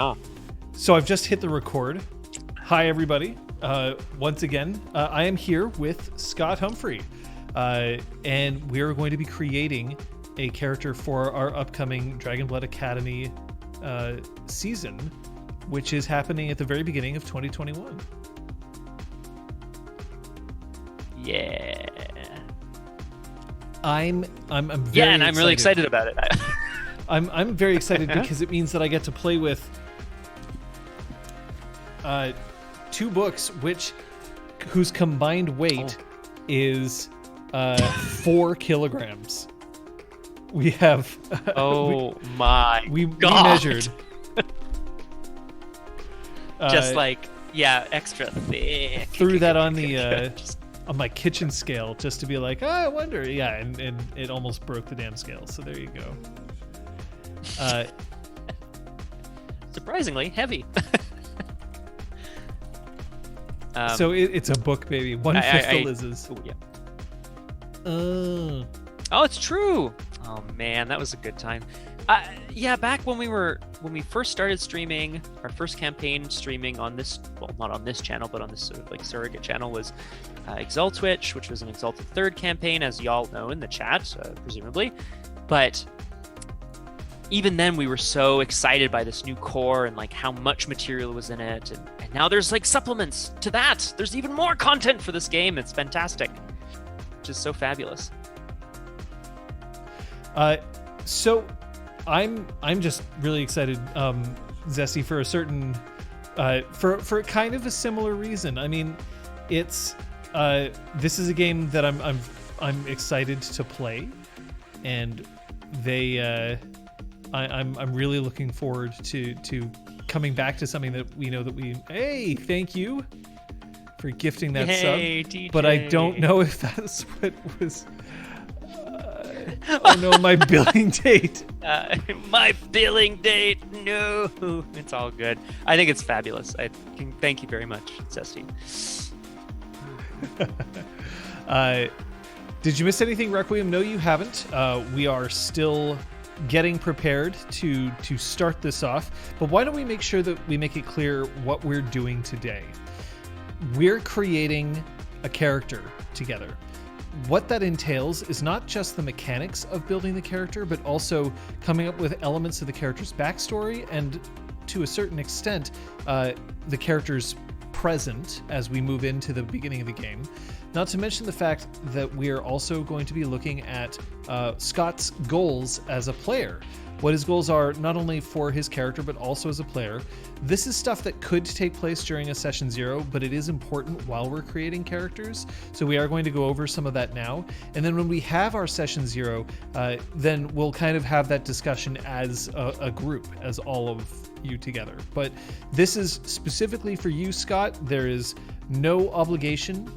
Oh. So I've just hit the record. Hi, everybody. Once again, I am here with Scott Humphrey, and we're going to be creating a character for our upcoming Dragon-Blooded Academy season, which is happening at the very beginning of 2021. Yeah. I'm very and I'm really excited about it. I'm very excited because it means that I get to play with two books whose combined weight is 4 kilograms. We have my we God. measured just extra thick. Threw that on the on my kitchen scale just to be like, I wonder. Yeah, and it almost broke the damn scale. So there you go. Surprisingly heavy. So it's a book, baby. 1/5 the Liz's. Oh, yeah. Oh, it's true. Oh man, that was a good time. Back when we first started streaming, our first campaign streaming on this, well, not on this channel, but on this sort of like surrogate channel was ExalTwitch, which was an Exalted 3rd campaign, as y'all know in the chat, presumably. But even then, we were so excited by this new core and like how much material was in it, and now there's like supplements to that. There's even more content for this game. It's fantastic, which is so fabulous. So I'm just really excited, Zesty, for a certain for kind of a similar reason. I mean, it's this is a game that I'm excited to play, and I'm really looking forward to coming back to something that we know that hey, thank you for gifting that sub. TJ. But I don't know if that's what was. Oh no, my billing date. My billing date. No, it's all good. I think it's fabulous. Thank you very much, Zesty. Did you miss anything, Requiem? No, you haven't. We are still getting prepared to start this off. But why don't we make sure that we make it clear what we're doing today? We're creating a character together. What that entails is not just the mechanics of building the character, but also coming up with elements of the character's backstory and, to a certain extent, the character's present as we move into the beginning of the game. Not to mention the fact that we are also going to be looking at Scott's goals as a player. What his goals are, not only for his character, but also as a player. This is stuff that could take place during a session 0, but it is important while we're creating characters. So we are going to go over some of that now. And then when we have our session 0, then we'll kind of have that discussion as a group, as all of you together. But this is specifically for you, Scott. There is no obligation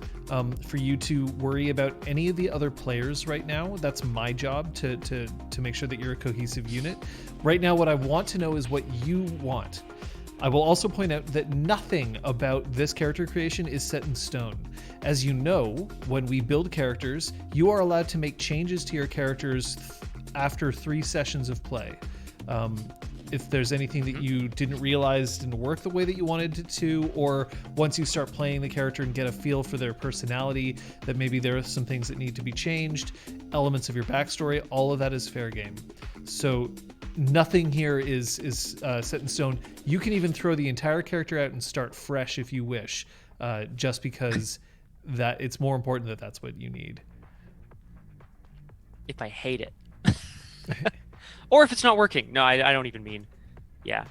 for you to worry about any of the other players right now. That's my job to make sure that you're a cohesive unit. Right now, what I want to know is what you want. I will also point out that nothing about this character creation is set in stone. As you know, when we build characters, you are allowed to make changes to your characters after 3 sessions of play. If there's anything that you didn't realize didn't work the way that you wanted it to, or once you start playing the character and get a feel for their personality, that maybe there are some things that need to be changed, elements of your backstory, all of that is fair game. So nothing here is set in stone. You can even throw the entire character out and start fresh if you wish, just because that it's more important that that's what you need. If I hate it. Or if it's not working. No, I don't even mean. Yeah.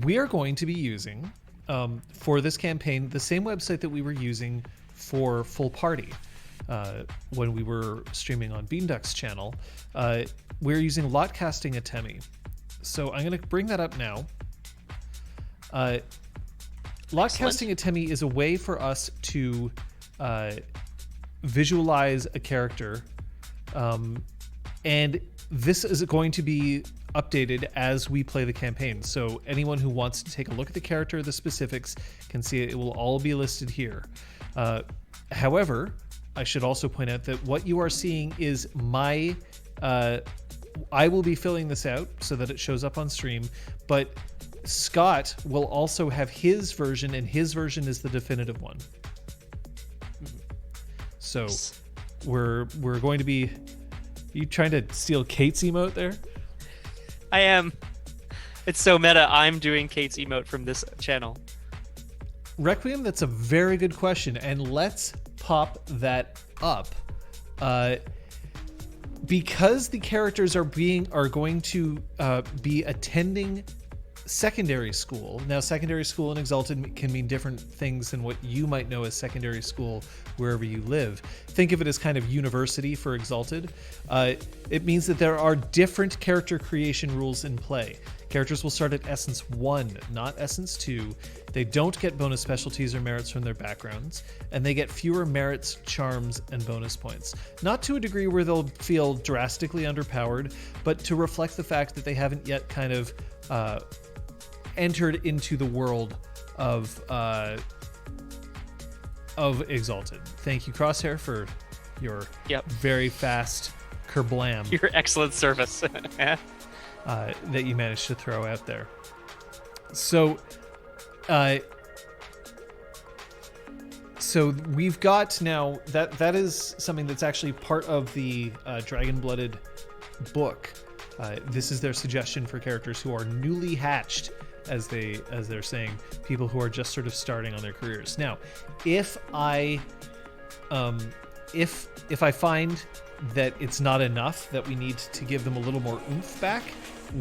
We are going to be using, for this campaign, the same website that we were using for Full Party when we were streaming on Beanduck's channel. We're using Lotcasting Atemi. So I'm going to bring that up now. Lotcasting Atemi is a way for us to visualize a character, and this is going to be updated as we play the campaign. So anyone who wants to take a look at the character, the specifics, can see it. It will all be listed here. However, I should also point out that what you are seeing is my I will be filling this out so that it shows up on stream, but Scott will also have his version, and his version is the definitive one. So we're going to be... You trying to steal Kate's emote there? I am. It's so meta. I'm doing Kate's emote from this channel. Requiem, that's a very good question, and let's pop that up. Because the characters are going to be attending secondary school. Now, secondary school in Exalted can mean different things than what you might know as secondary school wherever you live. Think of it as kind of university for Exalted. It means that there are different character creation rules in play. Characters will start at Essence 1, not Essence 2. They don't get bonus specialties or merits from their backgrounds, and they get fewer merits, charms, and bonus points. Not to a degree where they'll feel drastically underpowered, but to reflect the fact that they haven't yet kind of entered into the world of Exalted. Thank you, Crosshair, for your very fast kerblam. Your excellent service. That you managed to throw out there. So we've got now that is something that's actually part of the Dragon-Blooded book. This is their suggestion for characters who are newly hatched, as they're saying, people who are just sort of starting on their careers. Now, if I find that it's not enough, that we need to give them a little more oomph back,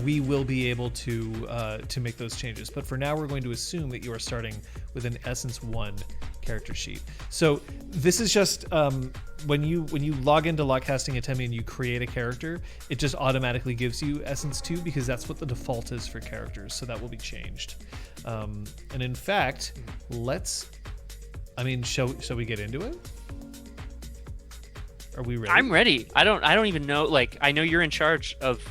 we will be able to make those changes. But for now, we're going to assume that you are starting with an Essence 1 character sheet. So this is just when you log into Lockcasting Atemi and you create a character, it just automatically gives you Essence 2 because that's what the default is for characters. So that will be changed. And in fact, shall we get into it? Are we ready? I'm ready. I don't even know. Like, I know you're in charge of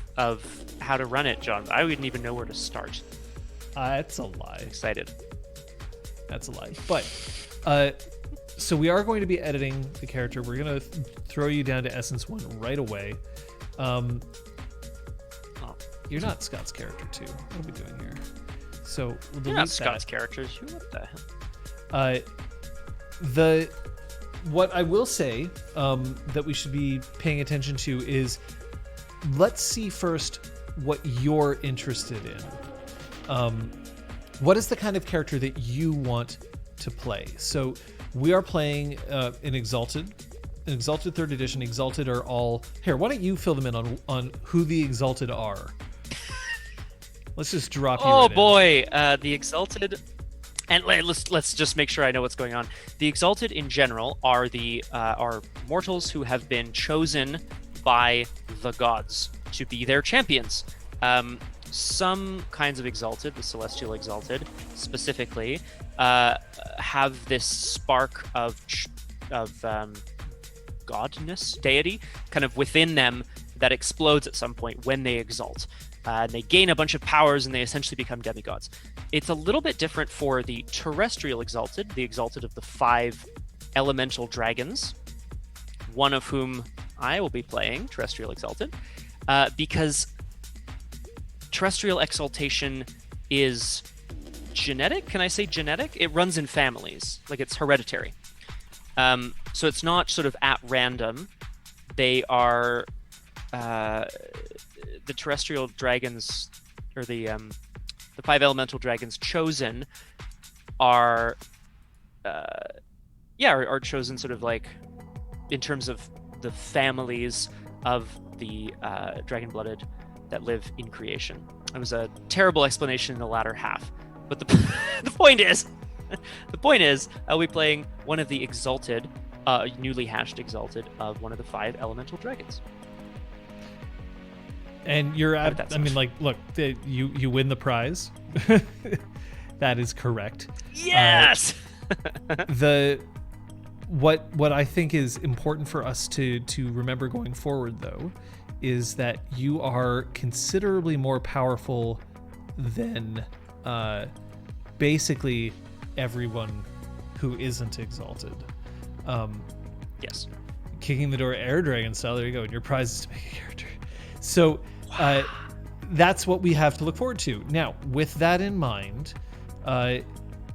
how to run it, John. I wouldn't even know where to start. That's a lie. I'm excited. That's a lie. But so we are going to be editing the character. We're going to throw you down to Essence 1 right away. You're not Scott's character, too. What are we doing here? So we'll delete You're not that. Scott's characters. What the hell? What I will say that we should be paying attention to is, let's see first what you're interested in. What is the kind of character that you want to play? So we are playing in Exalted 3rd Edition. Exalted are all... Here, why don't you fill them in on who the Exalted are? Let's just drop you right in. Boy, the Exalted... And let's just make sure I know what's going on. The Exalted in general are are mortals who have been chosen by the gods to be their champions. Some kinds of Exalted, the Celestial Exalted specifically, have this spark of godness, deity, kind of within them that explodes at some point when they exalt. And they gain a bunch of powers and they essentially become demigods. It's a little bit different for the Terrestrial Exalted, the Exalted of the 5 elemental dragons, one of whom I will be playing, Terrestrial Exalted, because Terrestrial Exaltation is genetic. Can I say genetic? It runs in families, like it's hereditary. So it's not sort of at random. They are... the terrestrial dragons, or the 5 elemental dragons chosen are chosen sort of like in terms of the families of the Dragon-Blooded that live in creation. It was a terrible explanation in the latter half, but the point is I'll be playing one of the Exalted, newly hatched Exalted of one of the 5 elemental dragons. And you're at, I mean, like, look, you win the prize. That is correct. Yes! What I think is important for us to remember going forward, though, is that you are considerably more powerful than basically everyone who isn't Exalted. Yes. Kicking the door Air Dragon style, there you go, and your prize is to make a character. So That's what we have to look forward to. Now, with that in mind,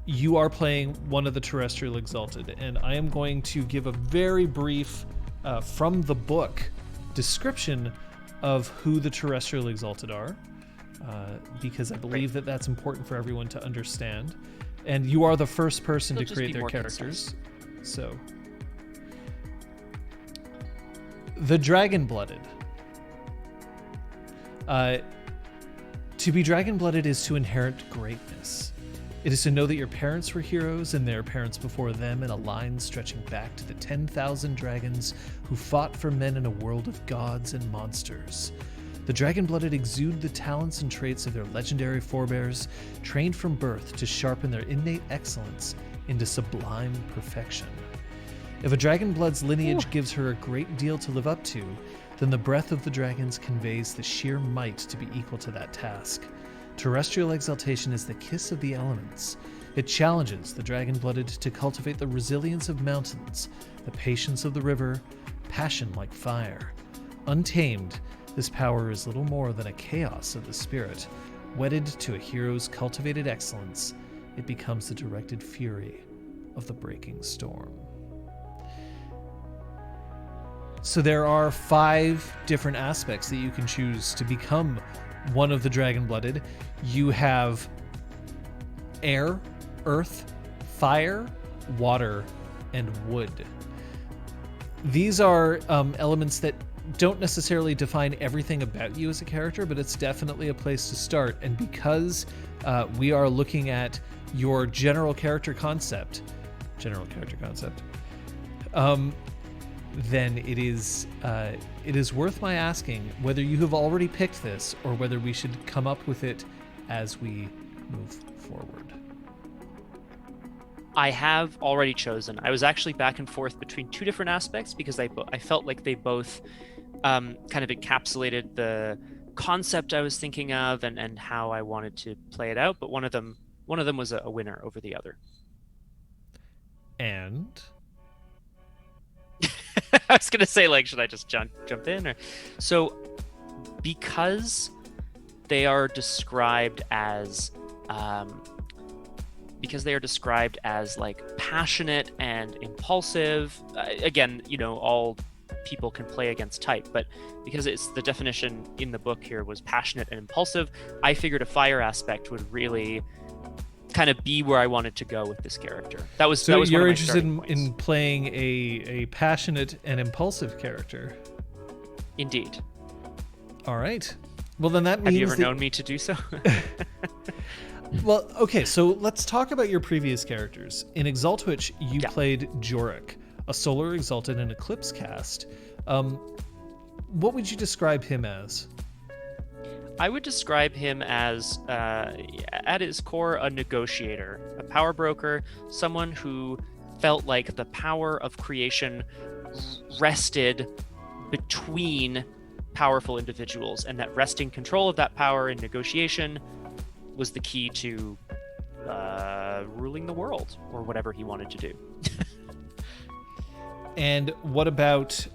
you are playing one of the Terrestrial Exalted, and I am going to give a very brief, from the book, description of who the Terrestrial Exalted are, because I believe that that's important for everyone to understand. And you are the first person to create their characters. So, the Dragon-Blooded. To be Dragon-Blooded is to inherit greatness. It is to know that your parents were heroes and their parents before them in a line stretching back to the 10,000 dragons who fought for men in a world of gods and monsters. The Dragon-Blooded exude the talents and traits of their legendary forebears, trained from birth to sharpen their innate excellence into sublime perfection. If a Dragon-Blood's lineage gives her a great deal to live up to, then the breath of the dragons conveys the sheer might to be equal to that task. Terrestrial exaltation is the kiss of the elements. It challenges the Dragon-Blooded to cultivate the resilience of mountains, the patience of the river, passion like fire. Untamed, this power is little more than a chaos of the spirit. Wedded to a hero's cultivated excellence, it becomes the directed fury of the breaking storm. So there are 5 different aspects that you can choose to become one of the Dragon-Blooded. You have air, earth, fire, water, and wood. These are elements that don't necessarily define everything about you as a character, but it's definitely a place to start. And because we are looking at your general character concept, then it is worth my asking whether you have already picked this or whether we should come up with it as we move forward. I have already chosen. I was actually back and forth between 2 different aspects because I felt like they both kind of encapsulated the concept I was thinking of and how I wanted to play it out. But one of them was a winner over the other. And I was gonna say, like, should I just jump in? Or so, because they are described as like passionate and impulsive. Again, all people can play against type, but because it's the definition in the book here was passionate and impulsive, I figured a fire aspect would really kind of be where I wanted to go with this character. That was you're interested in playing a passionate and impulsive character. Indeed. All right. Well, then that means. Have you ever known me to do so? Well, okay, so let's talk about your previous characters. In ExalTwitch, you played Jorik, a Solar Exalted and Eclipse cast. What would you describe him as? I would describe him as, at his core, a negotiator, a power broker, someone who felt like the power of creation rested between powerful individuals, and that wresting control of that power in negotiation was the key to ruling the world, or whatever he wanted to do. And what about...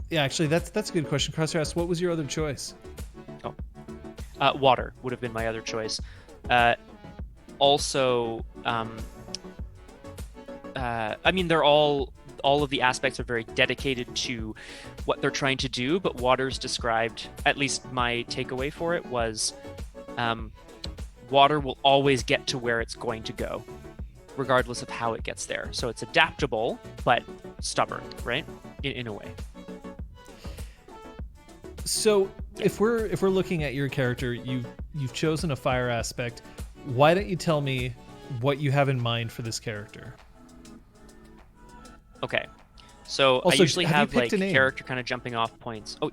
Yeah, actually, that's a good question. Crosshair asked, what was your other choice? Water would have been my other choice. Also, I mean, they're all of the aspects are very dedicated to what they're trying to do, but water's described, at least my takeaway for it was, water will always get to where it's going to go, regardless of how it gets there. So it's adaptable, but stubborn, right? In a way. So if we're looking at your character, you've chosen a fire aspect. Why don't you tell me what you have in mind for this character? Okay, so also, I usually have like character kind of jumping off points. Oh,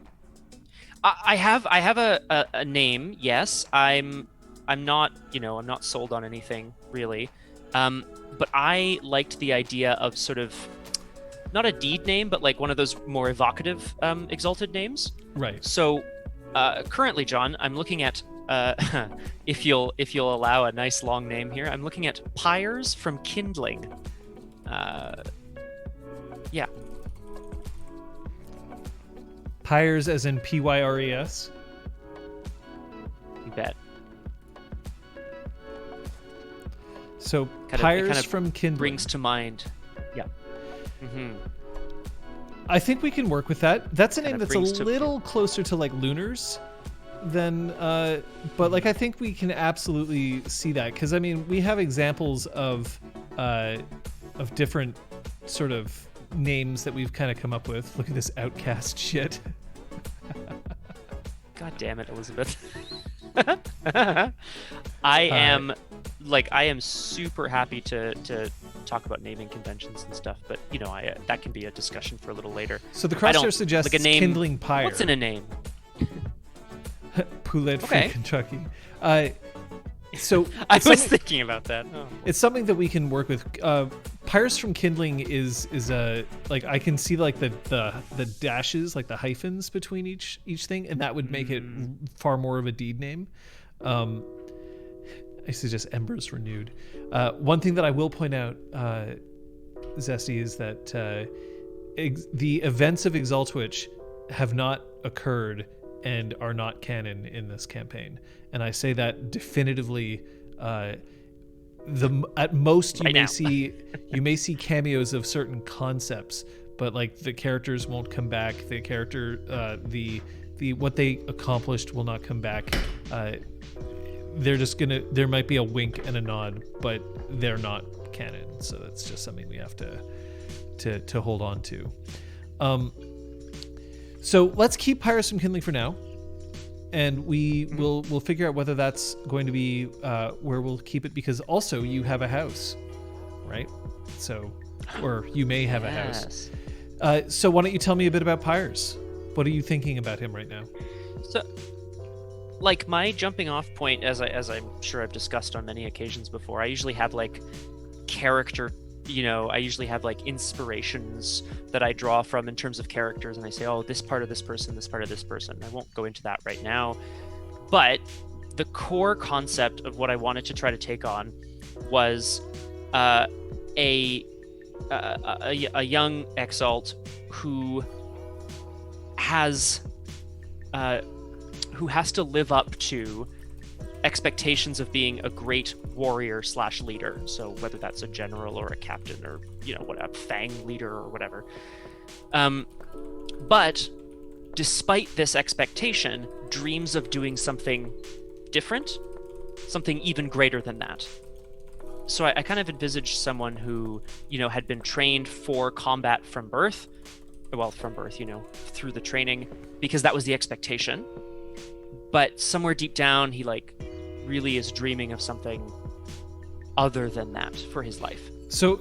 I have a name. Yes, I'm not I'm not sold on anything really, but I liked the idea of sort of not a deed name, but like one of those more evocative exalted names. Right. So currently, John, I'm looking at if you'll allow a nice long name here, I'm looking at Pyres from Kindling. Yeah. Pyres as in Pyres. You bet. So Kind Pyres of from Kindling. brings to mind. Yeah. Mm-hmm. I think we can work with that. That's a name Kind of that's a brings to- little closer to like Lunar's than, but like I think we can absolutely see that, because I mean we have examples of different sort of names that we've kind of come up with. Look at this outcast shit. God damn it, Elizabeth. I am super happy to talk about naming conventions and stuff, but you know, that can be a discussion for a little later. So the crosshair suggests like a name, Kindling Pyre. What's in a name? Poulet Okay. from Kentucky. So I it's was something- thinking about that. Oh. It's something that we can work with. Pyres from Kindling is a like I can see like the dashes, like the hyphens between each thing, and that would make it far more of a deed name. I suggest Embers Renewed. One thing that I will point out, Zesty, is that the events of ExalTwitch have not occurred and are not canon in this campaign, and I say that definitively. At most Right you may see cameos of certain concepts, but like the characters won't come back. The character the what they accomplished will not come back. They're just gonna, there might be a wink and a nod, but they're not canon, so that's just something we have to hold on to. So let's keep Pyres from Kindling for now, and we'll figure out whether that's going to be where we'll keep it, because also you have a house, right? So, or you may have a house. So why don't you tell me a bit about Pyres? What are you thinking about him right now? So, like, my jumping off point, as I'm sure I've discussed on many occasions before, I usually have like character, you know, I usually have like inspirations that I draw from in terms of characters, and I say, oh, this part of this person, this part of this person. I won't go into that right now, but the core concept of what I wanted to try to take on was a young exalt who has to live up to expectations of being a great warrior / leader. So whether that's a general or a captain or, you know, what, a fang leader or whatever. But despite this expectation, dreams of doing something different, something even greater than that. So I kind of envisaged someone who, you know, had been trained for combat from birth, you know, through the training, because that was the expectation. But somewhere deep down, he like really is dreaming of something other than that for his life. So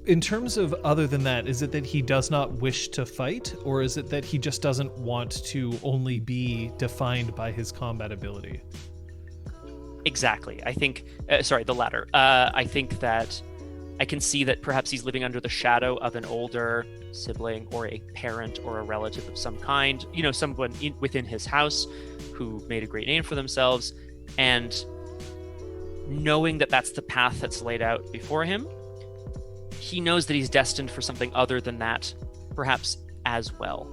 in terms of other than that, is it that he does not wish to fight, or is it that he just doesn't want to only be defined by his combat ability? Exactly. I think, the latter. I think that I can see that perhaps he's living under the shadow of an older sibling or a parent or a relative of some kind, you know, someone within his house who made a great name for themselves, and knowing that that's the path that's laid out before him, he knows that he's destined for something other than that, perhaps as well.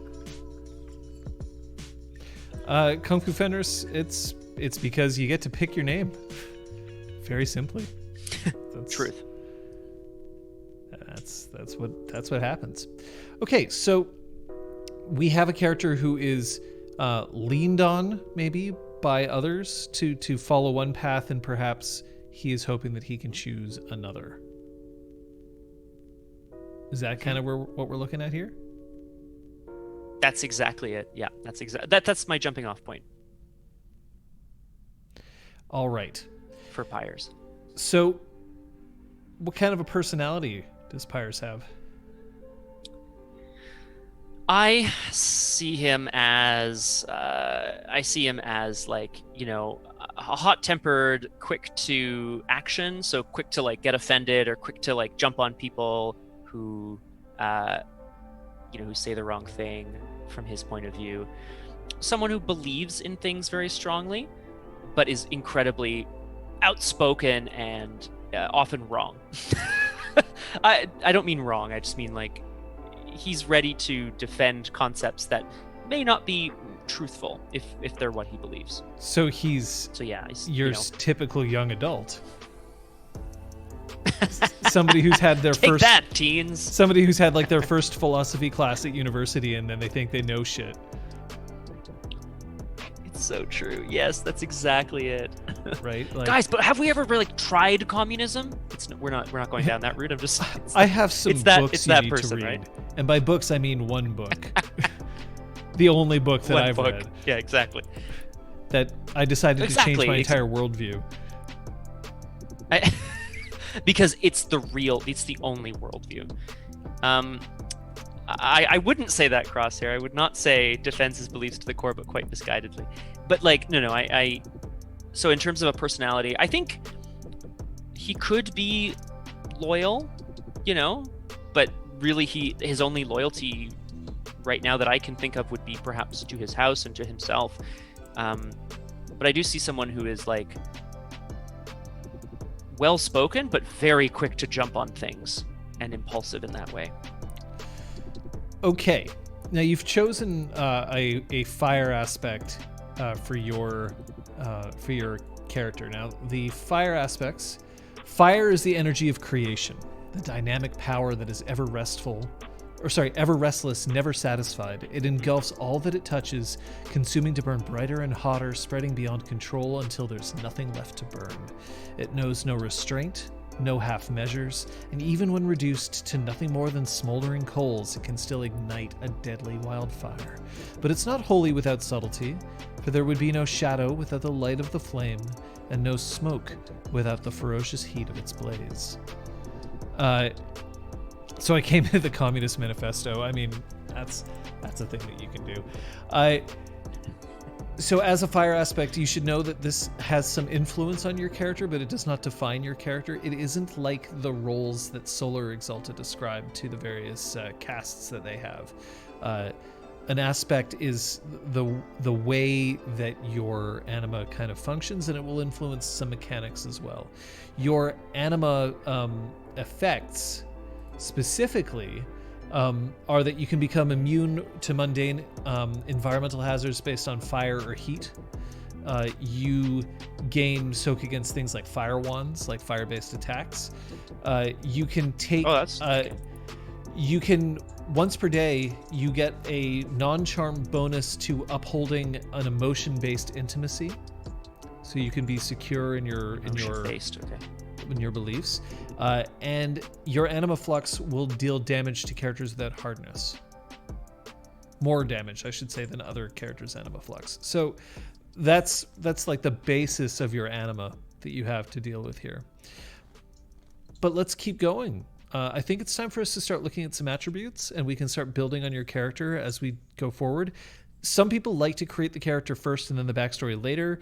Kung Fu Fenders, it's because you get to pick your name. Very simply. Truth. That's what happens. Okay, so we have a character who is leaned on maybe by others to follow one path, and perhaps he is hoping that he can choose another. Is that kind of what we're looking at here? That's exactly it. Yeah, that's my jumping off point. All right. For Pyres. So, what kind of a personality does Pyres have? I see him as like, you know, a hot-tempered, quick to action, so quick to like get offended or quick to like jump on people who, you know, who say the wrong thing from his point of view. Someone who believes in things very strongly, but is incredibly outspoken and often wrong. I don't mean wrong. I just mean like he's ready to defend concepts that may not be truthful if they're what he believes. So he's your typical young adult. Somebody who's had their Take that, teens. Somebody who's had like their first philosophy class at university, and then they think they know shit. It's so true. Yes, that's exactly it. Right, like, guys. But have we ever really tried communism? We're not going down that route. I have some books you need to read, right? And by books I mean one book. The only book that I've read. Yeah, exactly. That I decided to change my entire worldview. Because it's the only worldview. I wouldn't say that, Crosshair. I would not say defends his beliefs to the core, but quite misguidedly. But like, no. So in terms of a personality, I think he could be loyal, but really his only loyalty right now that I can think of would be perhaps to his house and to himself. But I do see someone who is like well-spoken, but very quick to jump on things and impulsive in that way. Okay, now you've chosen a fire aspect for your character. Now the fire aspects, fire is the energy of creation, the dynamic power that is ever restless, never satisfied. It engulfs all that it touches, consuming to burn brighter and hotter, spreading beyond control until there's nothing left to burn. It knows no restraint, no half measures, and even when reduced to nothing more than smoldering coals, it can still ignite a deadly wildfire. But it's not wholly without subtlety, for there would be no shadow without the light of the flame, and no smoke without the ferocious heat of its blaze. So I came into the Communist Manifesto. I mean, that's a thing that you can do. So as a fire aspect, you should know that this has some influence on your character, but it does not define your character. It isn't like the roles that Solar Exalted described to the various castes that they have. An aspect is the way that your anima kind of functions, and it will influence some mechanics as well. Your anima effects specifically are that you can become immune to mundane environmental hazards based on fire or heat. You gain soak against things like fire wands, like fire-based attacks. You can take. Oh, that's. Okay. You can once per day you get a non-charm bonus to upholding an emotion-based intimacy. So you can be secure in your beliefs. And your anima flux will deal damage to characters without hardness. More damage, I should say, than other characters' anima flux. So that's like the basis of your anima that you have to deal with here. But let's keep going. I think it's time for us to start looking at some attributes, and we can start building on your character as we go forward. Some people like to create the character first and then the backstory later.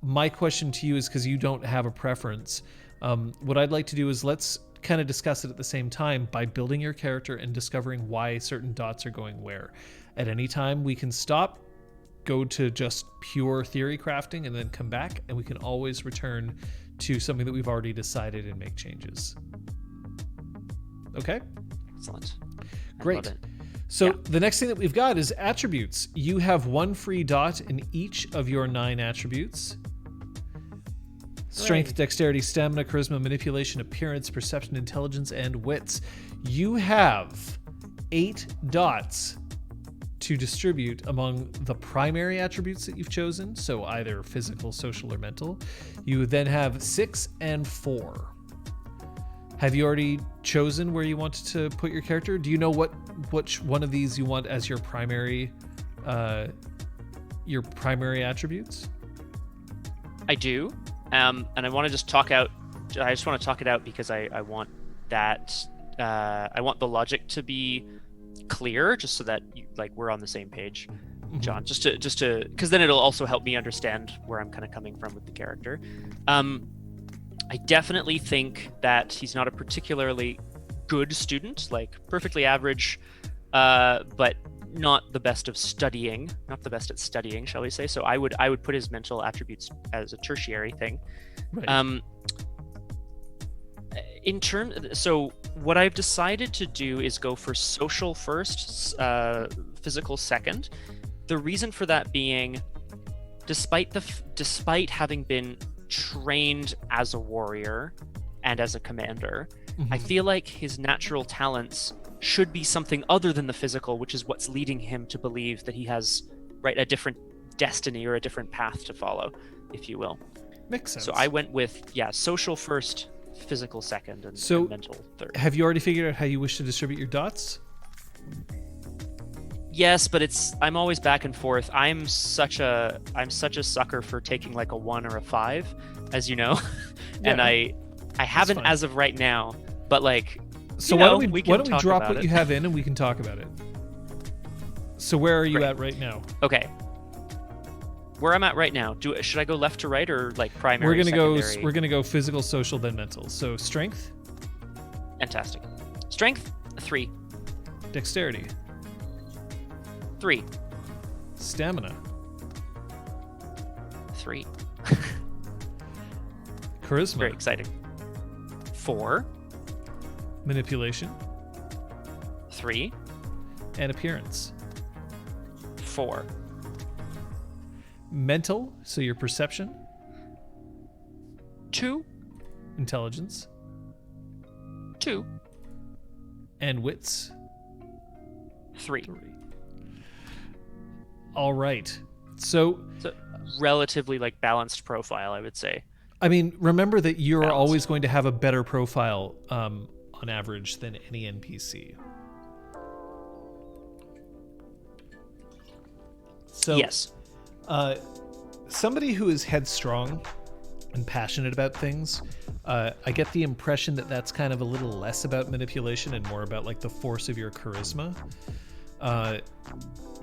My question to you is, because you don't have a preference, what I'd like to do is let's kind of discuss it at the same time by building your character and discovering why certain dots are going where. At any time, we can stop, go to just pure theory crafting, and then come back, and we can always return to something that we've already decided and make changes. Okay? Excellent. Great. So the next thing that we've got is attributes. You have one free dot in each of your 9 attributes. Strength, dexterity, stamina, charisma, manipulation, appearance, perception, intelligence, and wits. You have 8 dots to distribute among the primary attributes that you've chosen, so either physical, social, or mental. You then have 6 and 4. Have you already chosen where you want to put your character? Do you know which one of these you want as your primary attributes? I do, and I want to just talk out. I just want to talk it out because I want that. I want the logic to be clear, just so that we're on the same page, John. Just to, because then it'll also help me understand where I'm kind of coming from with the character. I definitely think that he's not a particularly good student, like perfectly average, but not the best at studying, shall we say. So I would put his mental attributes as a tertiary thing. Right. So what I've decided to do is go for social first, physical second. The reason for that being, despite having been trained as a warrior and as a commander, I feel like his natural talents should be something other than the physical, which is what's leading him to believe that he has a different destiny or a different path to follow, if you will. Makes sense. So I went with social first, physical second, and mental third. Have you already figured out how you wish to distribute your dots? Yes, but I'm always back and forth. I'm such a sucker for taking like a 1 or a 5, as you know. And I haven't as of right now, but like, so why don't we drop what you have in and we can talk about it. So where are you at right now? Okay. Where I'm at right now, should I go left to right or like primary? We're gonna go physical, social, then mental. So strength. Fantastic. Strength 3. Dexterity 3. Stamina 3. Charisma. Very exciting. 4. Manipulation 3. and appearance. 4. Mental, so your perception. 2. Intelligence. 2. And wits. 3. All right. So it's a relatively like balanced profile, I would say. I mean, remember that you're always going to have a better profile on average than any NPC. So yes. Somebody who is headstrong and passionate about things, I get the impression that that's kind of a little less about manipulation and more about like the force of your charisma.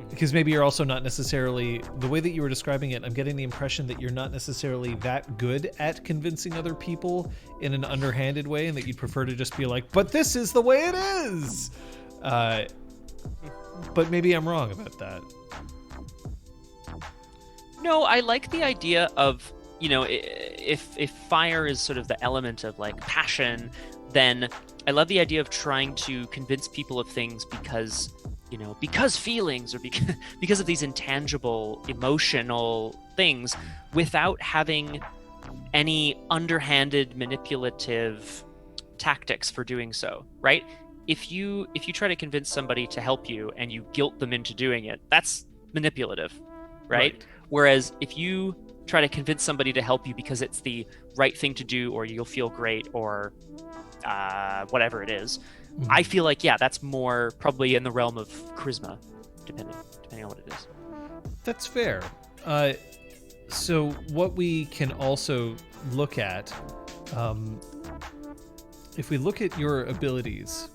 Because maybe you're also not necessarily, the way that you were describing it, I'm getting the impression that you're not necessarily that good at convincing other people in an underhanded way, and that you'd prefer to just be like, but this is the way it is. But maybe I'm wrong about that. No, I like the idea of, if fire is sort of the element of like passion, then I love the idea of trying to convince people of things because feelings, or because of these intangible emotional things, without having any underhanded manipulative tactics for doing so, right? If you try to convince somebody to help you and you guilt them into doing it, that's manipulative, right? Whereas if you try to convince somebody to help you because it's the right thing to do, or you'll feel great, or whatever it is, I feel like, that's more probably in the realm of charisma, depending on what it is. That's fair. So what we can also look at, if we look at your abilities,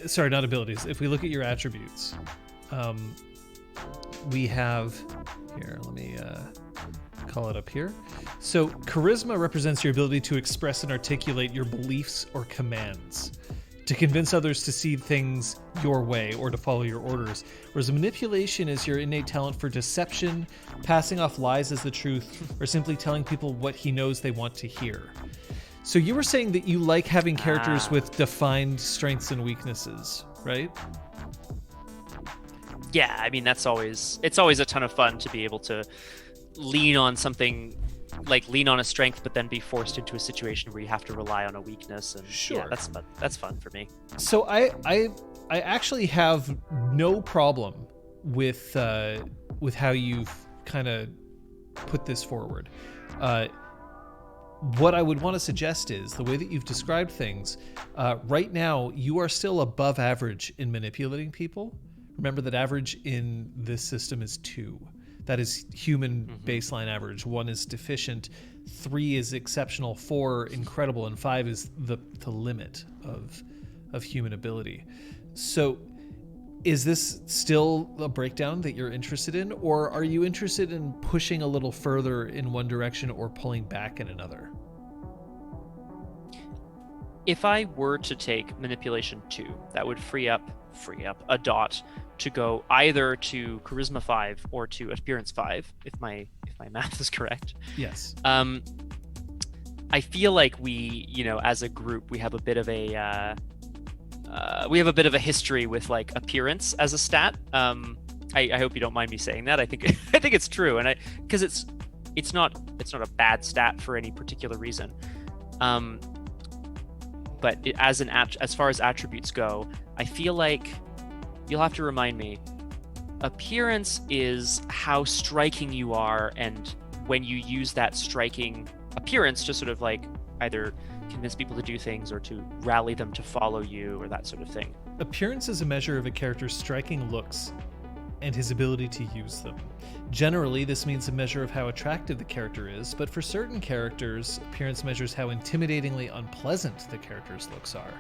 sorry, not abilities. If we look at your attributes, we have here. Let me call it up here. So charisma represents your ability to express and articulate your beliefs or commands, to convince others to see things your way or to follow your orders. Whereas manipulation is your innate talent for deception, passing off lies as the truth, or simply telling people what he knows they want to hear. So you were saying that you like having characters with defined strengths and weaknesses, right? Yeah, I mean, it's always a ton of fun to be able to lean on something, like lean on a strength, but then be forced into a situation where you have to rely on a weakness. And sure, that's fun for me. So I actually have no problem with how you've kind of put this forward. What I would want to suggest is the way that you've described things. Right now, you are still above average in manipulating people. Remember that average in this system is 2. That is human baseline average. 1 is deficient, 3 is exceptional, 4 incredible, and 5 is the limit of human ability. So is this still a breakdown that you're interested in, or are you interested in pushing a little further in one direction or pulling back in another? If I were to take manipulation 2, that would free up a dot to go either to charisma 5 or to appearance 5, if my math is correct. Yes. I feel like we, as a group, we have a bit of a we have a bit of a history with like appearance as a stat. I hope you don't mind me saying that. I think I think it's true, and because it's not a bad stat for any particular reason. But as far as attributes go, I feel like you'll have to remind me. Appearance is how striking you are, and when you use that striking appearance to sort of like either convince people to do things or to rally them to follow you or that sort of thing. Appearance is a measure of a character's striking looks and his ability to use them. Generally, this means a measure of how attractive the character is, but for certain characters, appearance measures how intimidatingly unpleasant the character's looks are.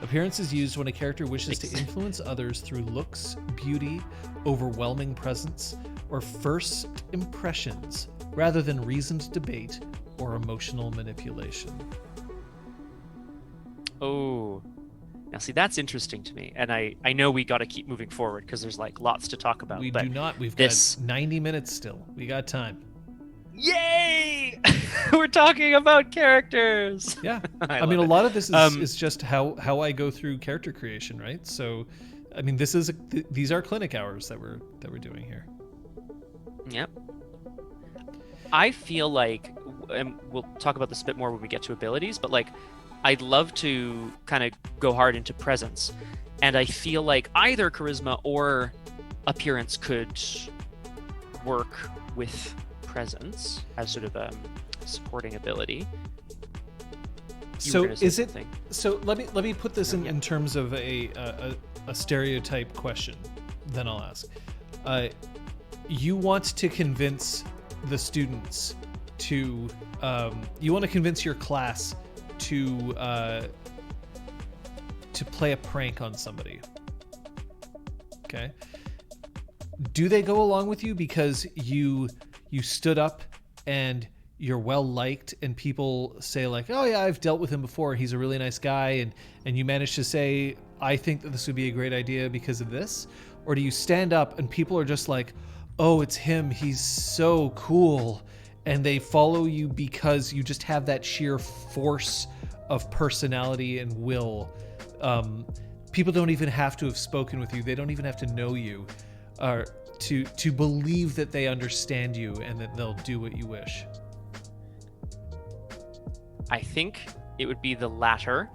Appearance is used when a character wishes to influence others through looks, beauty, overwhelming presence, or first impressions, rather than reasoned debate or emotional manipulation. Oh, now see, that's interesting to me, and I know we got to keep moving forward because there's like lots to talk about. We do not. We've got 90 minutes still. We got time. Yay! We're talking about characters. Yeah, I mean, a lot of this is just how I go through character creation, right? So, I mean, these are clinic hours that we're doing here. Yep. I feel like, and we'll talk about this a bit more when we get to abilities, but like, I'd love to kind of go hard into presence, and I feel like either charisma or appearance could work with presence as sort of a supporting ability. So is it? So let me put this in terms of a stereotype question. Then I'll ask. You want to convince the students to. You want to convince your class to play a prank on somebody. Okay. Do they go along with you because you stood up and you're well liked and people say like, oh yeah, I've dealt with him before, he's a really nice guy, and you manage to say, I think that this would be a great idea because of this? Or do you stand up and people are just like, oh, it's him, he's so cool, and they follow you because you just have that sheer force of personality and will? People don't even have to have spoken with you, they don't even have to know you to believe that they understand you and that they'll do what you wish. I think it would be the latter.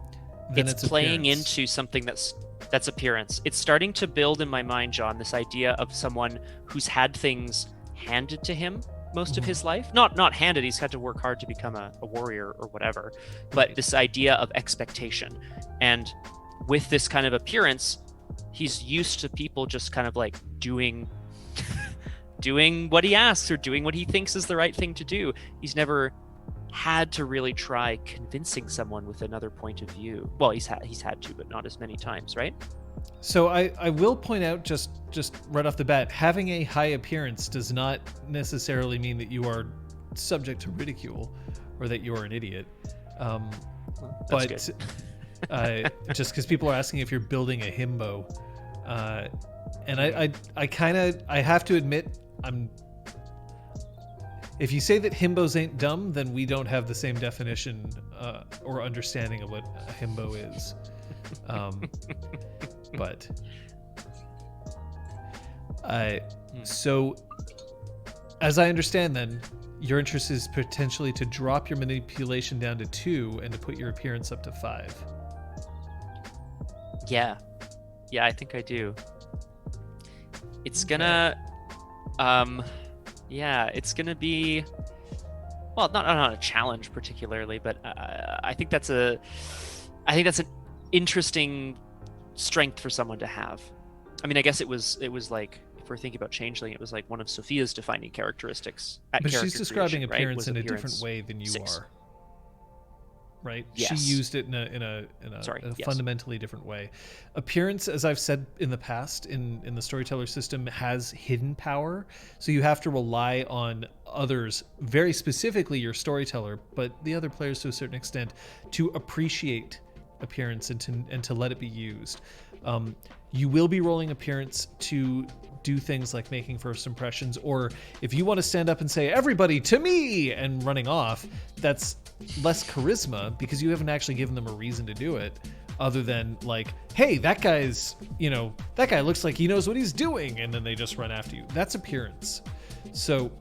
Then it's playing into something that's appearance. It's starting to build in my mind, John, this idea of someone who's had things handed to him most of his life. Not handed, he's had to work hard to become a warrior or whatever, but Right. This idea of expectation. And with this kind of appearance, he's used to people just kind of like doing what he asks or doing what he thinks is the right thing to do. He's never had to really try convincing someone with another point of view. Well, he's had to, but not as many times, right? So I will point out just right off the bat, having a high appearance does not necessarily mean that you are subject to ridicule or that you are an idiot. But just because people are asking if you're building a himbo, and I have to admit, if you say that himbos ain't dumb, then we don't have the same definition or understanding of what a himbo is. But so as I understand, then your interest is potentially to drop your manipulation down to 2 and to put your appearance up to 5. Yeah, I think I do. It's gonna it's gonna be, well, not a challenge particularly, but I think that's an interesting strength for someone to have. I mean, I guess it was like, if we're thinking about Changeling, it was like one of Sophia's defining characteristics. But she's describing creation, appearance right? in a different way than you 6. are. Right? Yes. She used it in a fundamentally different way. Appearance, as I've said in the past, in the storyteller system, has hidden power. So you have to rely on others, very specifically your storyteller, but the other players to a certain extent, to appreciate appearance and to let it be used. You will be rolling appearance to do things like making first impressions, or if you want to stand up and say, everybody to me, and running off, that's less charisma because you haven't actually given them a reason to do it. other than like, hey, that guy looks like he knows what he's doing, and then they just run after you. That's appearance. So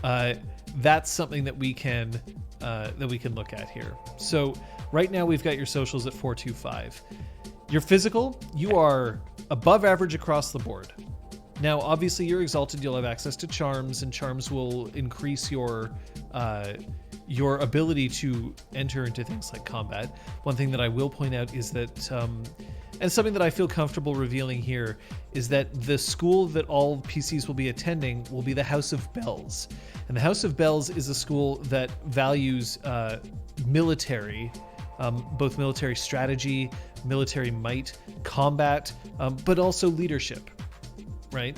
that's something that we can look at here. So right now we've got your socials at 425. Your physical, you are above average across the board. Now, obviously, you're exalted. You'll have access to charms, and charms will increase your ability to enter into things like combat. One thing that I will point out is that, and something that I feel comfortable revealing here, is that the school that all PCs will be attending will be the House of Bells. And the House of Bells is a school that values military, both military strategy, military might, combat, but also leadership. Right?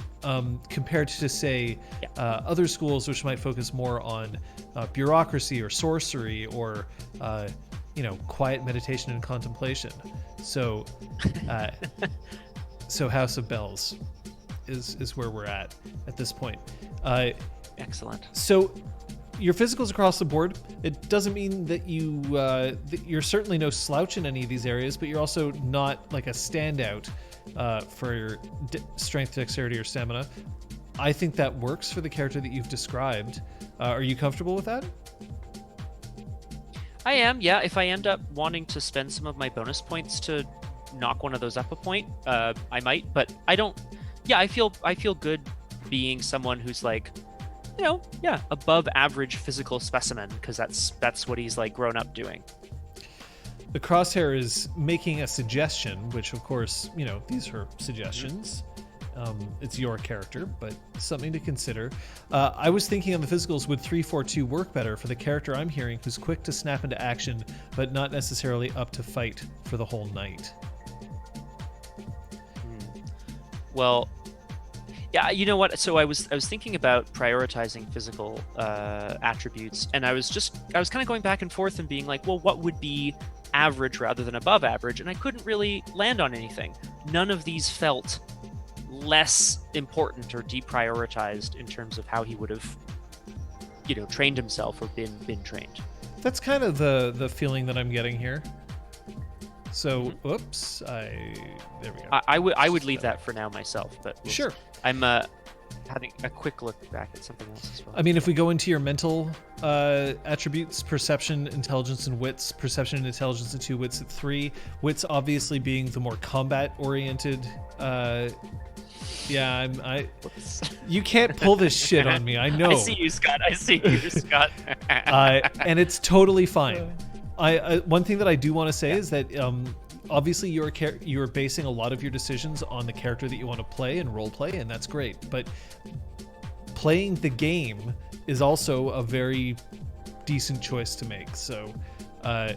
Compared to, say, other schools which might focus more on bureaucracy or sorcery or, quiet meditation and contemplation. So, so House of Bells is where we're at this point. Excellent. So your physicals across the board, it doesn't mean that you're certainly no slouch in any of these areas, but you're also not like a standout for your strength, dexterity, or stamina. I think that works for the character that you've described. Are you comfortable with that? I am, yeah. If I end up wanting to spend some of my bonus points to knock one of those up a point, I might, but I don't. Yeah, I feel good being someone who's like, above average physical specimen, because that's what he's like grown up doing. The Crosshair is making a suggestion, which of course, these are suggestions. It's your character, but something to consider. I was thinking on the physicals, would 342 work better for the character I'm hearing who's quick to snap into action, but not necessarily up to fight for the whole night? Well, yeah, you know what? So I was thinking about prioritizing physical attributes, and I was kind of going back and forth and being like, well, what would be average rather than above average? And I couldn't really land on anything. None of these felt less important or deprioritized in terms of how he would have, trained himself or been trained. That's kind of the feeling that I'm getting here. So, oops, there we go. I would leave that for now myself, but sure. I'm having a quick look back at something else as well. I mean, if we go into your mental attributes, perception, intelligence, and wits, perception and intelligence at 2, wits at 3, wits obviously being the more combat-oriented. You can't pull this shit on me, I know. I see you, Scott. And it's totally fine. One thing that I do want to say is that obviously you're basing a lot of your decisions on the character that you want to play and role play, and that's great. But playing the game is also a very decent choice to make. So I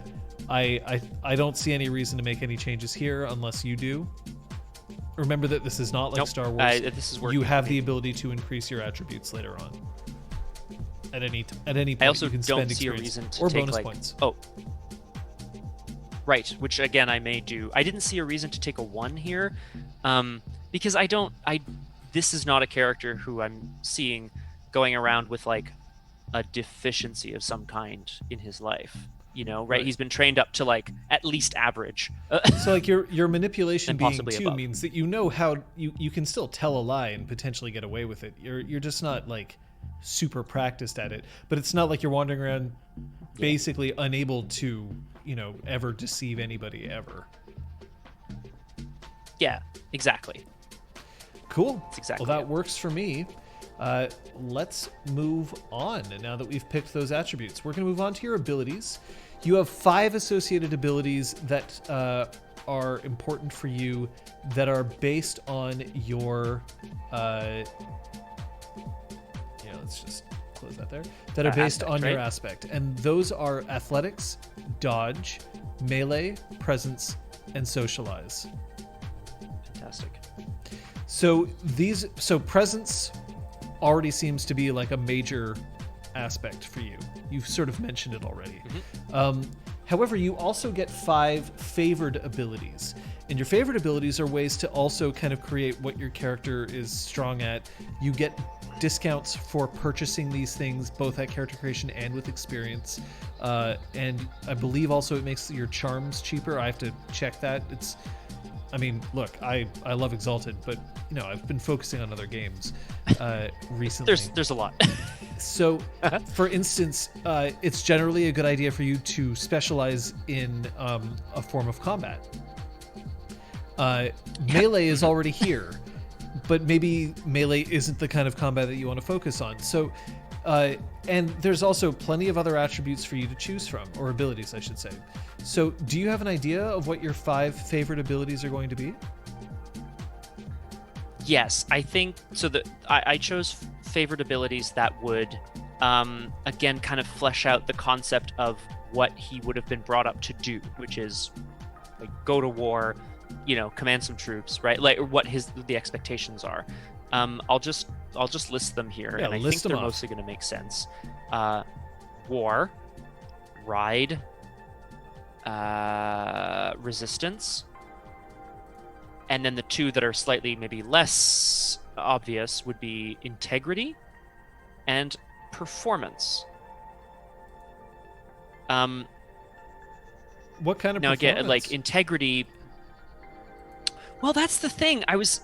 don't see any reason to make any changes here unless you do. Remember that this is not like Star Wars. This is working. You have the ability to increase your attributes later on. At any point, I also you can don't spend see a experience reason to or take bonus like points. Right, which again I may do. I didn't see a reason to take a 1 here, because this is not a character who I'm seeing going around with like a deficiency of some kind in his life. Right? He's been trained up to like at least average. So like your manipulation being 2 above. means that how you can still tell a lie and potentially get away with it. You're just not like super practiced at it, but it's not like you're wandering around basically unable to ever deceive anybody ever. Yeah, exactly. Cool. That's exactly well, that works for me. Let's move on. Now that we've picked those attributes, we're going to move on to your abilities. You have 5 associated abilities that are important for you that are based on your let's just close that there. That are based on your aspect. And those are athletics, dodge, melee, presence, and socialize. Fantastic. So presence already seems to be like a major aspect for you. You've sort of mentioned it already. However, you also get 5 favored abilities. And your favored abilities are ways to also kind of create what your character is strong at. You get discounts for purchasing these things, both at character creation and with experience. And I believe also it makes your charms cheaper. I have to check that. I mean, look, I love Exalted, but I've been focusing on other games recently. There's a lot. So, for instance, it's generally a good idea for you to specialize in a form of combat. Melee is already here, but maybe melee isn't the kind of combat that you want to focus on. So, and there's also plenty of other attributes for you to choose from, or abilities, I should say. So, do you have an idea of what your 5 favorite abilities are going to be? Yes, I think so. I chose favorite abilities that would, again, kind of flesh out the concept of what he would have been brought up to do, which is like go to war, command some troops, right? Like what the expectations are. I'll just list them here, and I think they're mostly going to make sense. War, ride, resistance, and then the 2 that are slightly maybe less obvious would be integrity and performance. What kind of now performance? Again, like integrity. Well, that's the thing. I was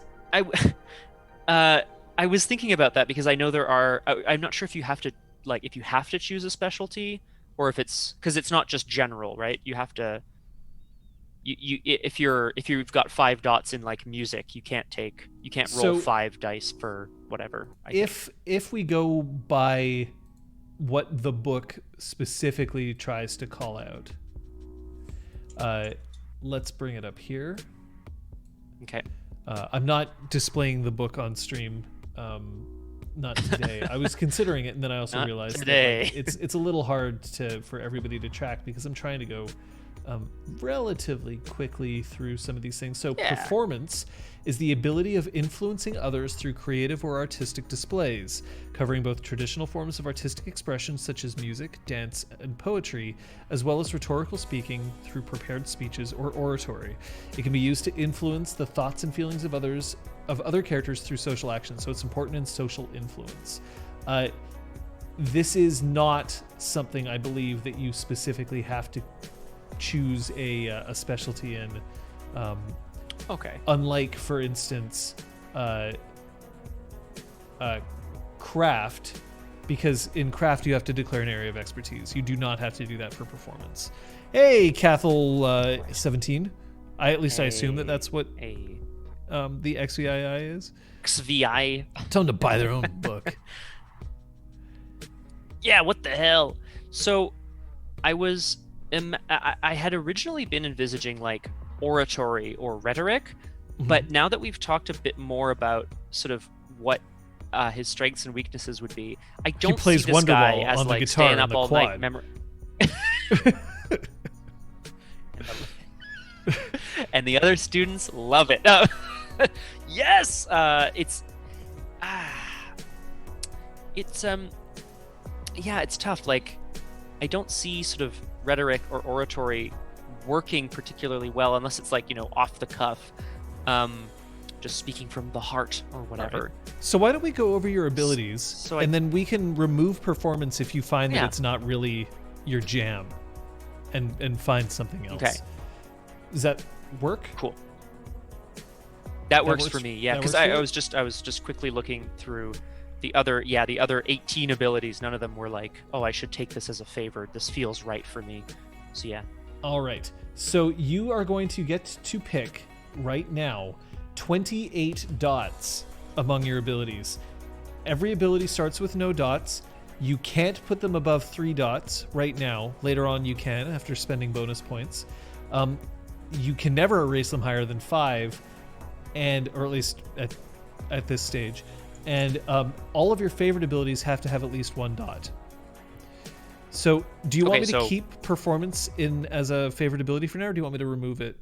thinking about that because I know there are. I'm not sure if you have to choose a specialty, or if it's because it's not just general, right? You have to. If you've got 5 dots in like music, you can't roll 5 dice for whatever. If we go by what the book specifically tries to call out, let's bring it up here. Okay. I'm not displaying the book on stream. Not today. I was considering it, and then I also realized that it's a little hard for everybody to track because I'm trying to go relatively quickly through some of these things. So performance is the ability of influencing others through creative or artistic displays, covering both traditional forms of artistic expression such as music, dance, and poetry, as well as rhetorical speaking through prepared speeches or oratory. It can be used to influence the thoughts and feelings of other characters through social action, so it's important in social influence. This is not something I believe that you specifically have to choose a specialty in. Okay. Unlike, for instance, craft, because in craft you have to declare an area of expertise. You do not have to do that for performance. Hey, Cathal 17. I assume that's what the XVI is. XVI. Tell them to buy their own book. Yeah, what the hell? So, I had originally been envisaging like oratory or rhetoric, but now that we've talked a bit more about sort of what his strengths and weaknesses would be, I don't see this guy as like staying up all night and the other students love it. Yes, it's tough. Like, I don't see sort of rhetoric or oratory working particularly well unless it's like off the cuff, just speaking from the heart or whatever. Right. So why don't we go over your abilities, and then we can remove performance if you find that it's not really your jam, and find something else. Okay. Does that work? Cool. That works for me. Yeah, because I was just quickly looking through the other 18 abilities. None of them were like, oh, I should take this as a favor. This feels right for me. So yeah. All right. So you are going to get to pick right now 28 dots among your abilities. Every ability starts with no dots. You can't put them above 3 dots right now. Later on you can after spending bonus points. You can never erase them higher than 5, or at least at this stage. And all of your favorite abilities have to have at least 1 dot. So do you want me to keep performance in as a favorite ability for now, or do you want me to remove it?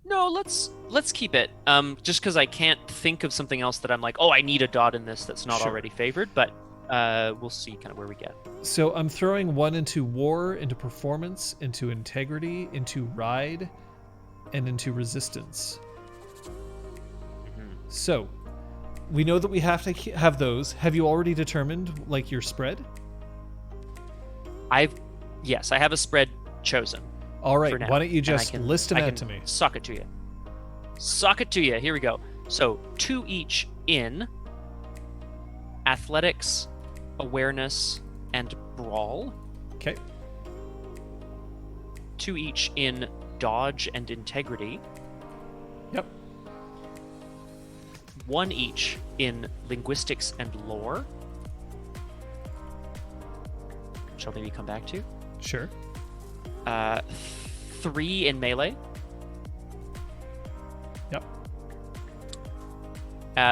No, let's keep it. Just because I can't think of something else that I'm like, oh, I need a dot in this that's not already favored, but we'll see kind of where we get. So I'm throwing 1 into war, into performance, into integrity, into ride, and into resistance. So we know that we have to have those. Have you already determined like your spread? Yes, I have a spread chosen. All right, for now, why don't you and just list them I out can to me? Suck it to you. Suck it to you. Here we go. So 2 each in athletics, awareness, and brawl. Okay. 2 each in dodge and integrity. Yep. 1 each in linguistics and lore, which I'll maybe come back to. Sure. 3 in melee. Yep.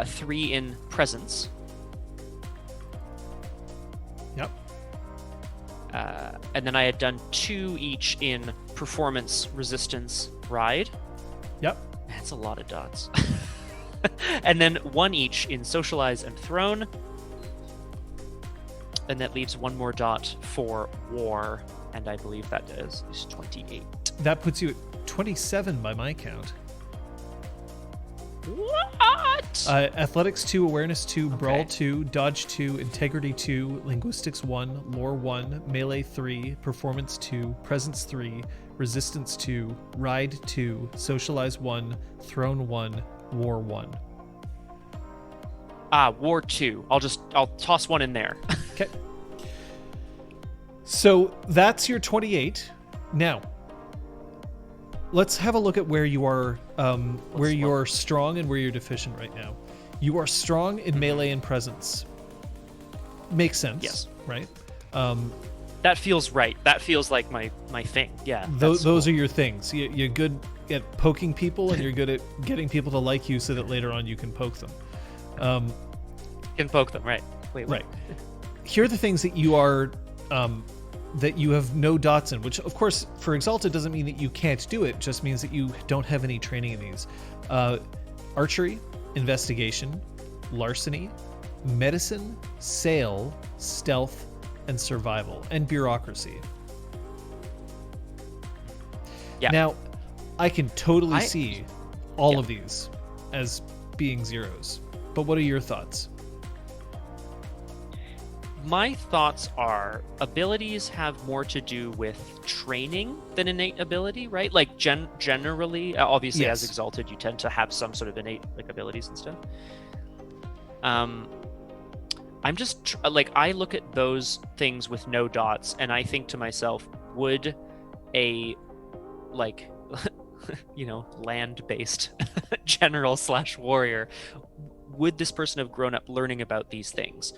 3 in presence. Yep. And then I had done 2 each in performance, resistance, ride. Yep. That's a lot of dots. And then 1 each in socialize and throne. And that leaves 1 more dot for war. And I believe that is 28. That puts you at 27 by my count. What? Athletics 2, awareness 2, brawl Okay. 2, dodge 2, integrity 2, linguistics 1, lore 1, melee 3, performance 2, presence 3, resistance 2, ride 2, socialize 1, throne 1, war 1. War 2. I'll toss 1 in there. Okay. So that's your 28. Now, let's have a look at where you are, where you're strong and where you're deficient right now. You are strong in melee and presence. Makes sense. Yes. Right? That feels right. That feels like my thing. Yeah. Those are your things. You're good at poking people, and you're good at getting people to like you so that later on you can poke them. Can poke them, right? Wait. Right. Here are the things that you are, that you have no dots in, which of course for Exalted doesn't mean that you can't do it, just means that you don't have any training in these. Archery, investigation, larceny, medicine, sail, stealth, and survival, and bureaucracy. Yeah. Now, I can totally see all Yeah. of these as being zeros, but what are your thoughts? My thoughts are abilities have more to do with training than innate ability, right? Like generally, obviously, Yes. as Exalted, you tend to have some sort of innate like abilities and stuff. I'm just I look at those things with no dots, and I think to myself, would a land-based general / warrior, would this person have grown up learning about these things?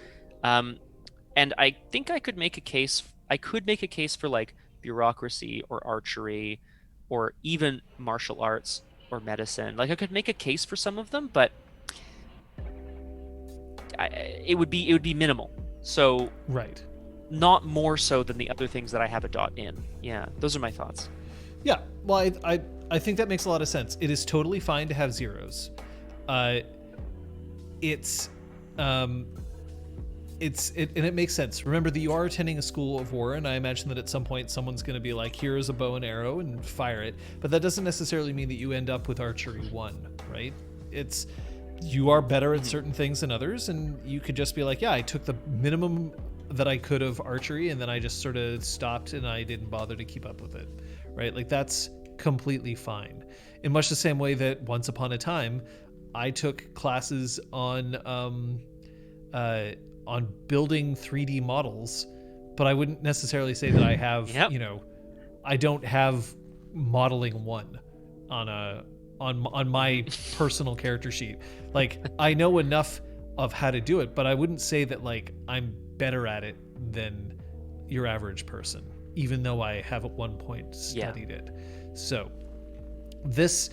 And I think I could make a case. I could make a case for like bureaucracy or archery, or even martial arts or medicine. Like I could make a case for some of them, but it would be minimal. So Right. not more so than the other things that I have a dot in. Yeah, those are my thoughts. Yeah, well, I think that makes a lot of sense. It is totally fine to have zeros. It makes sense. Remember that you are attending a school of war, and I imagine that at some point someone's going to be like, "Here is a bow and arrow," and fire it. But that doesn't necessarily mean that you end up with archery 1, right? You are better at certain things than others, and you could just be like, "Yeah, I took the minimum that I could of archery, and then I just sort of stopped and I didn't bother to keep up with it," right? Like that's completely fine. In much the same way that once upon a time, I took classes on building 3D models, but I wouldn't necessarily say that I have, I don't have modeling 1 on my personal character sheet. Like I know enough of how to do it, but I wouldn't say that like I'm better at it than your average person, even though I have at one point studied it. So this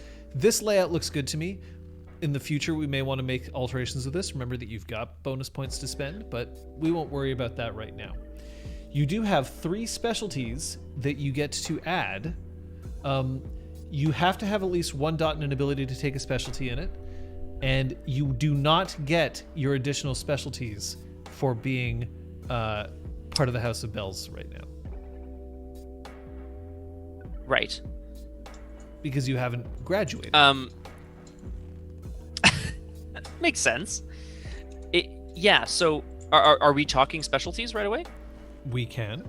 layout looks good to me. In the future, we may want to make alterations of this. Remember that you've got bonus points to spend, but we won't worry about that right now. You do have 3 specialties that you get to add. You have to have at least 1 dot and an ability to take a specialty in it, and you do not get your additional specialties for being part of the House of Bells right now. Right. Because you haven't graduated. Makes sense. Yeah. So are we talking specialties right away? We can.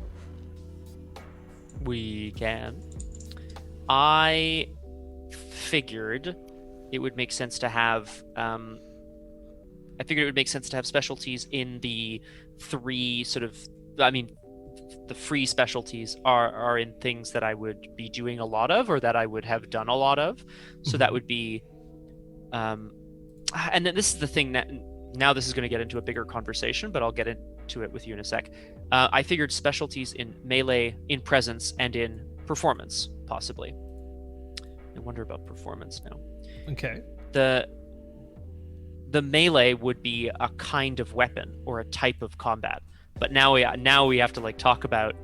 We can. I figured it would make sense to have. I figured it would make sense to have specialties in the three sort of. I mean, the free specialties are in things that I would be doing a lot of, or that I would have done a lot of. So that would be. And then this is the thing that now this is going to get into a bigger conversation, but I'll get into it with you in a sec. I figured specialties in melee, in presence, and in performance, possibly. I wonder about performance now. Okay. The melee would be a kind of weapon or a type of combat, but now we have to like talk about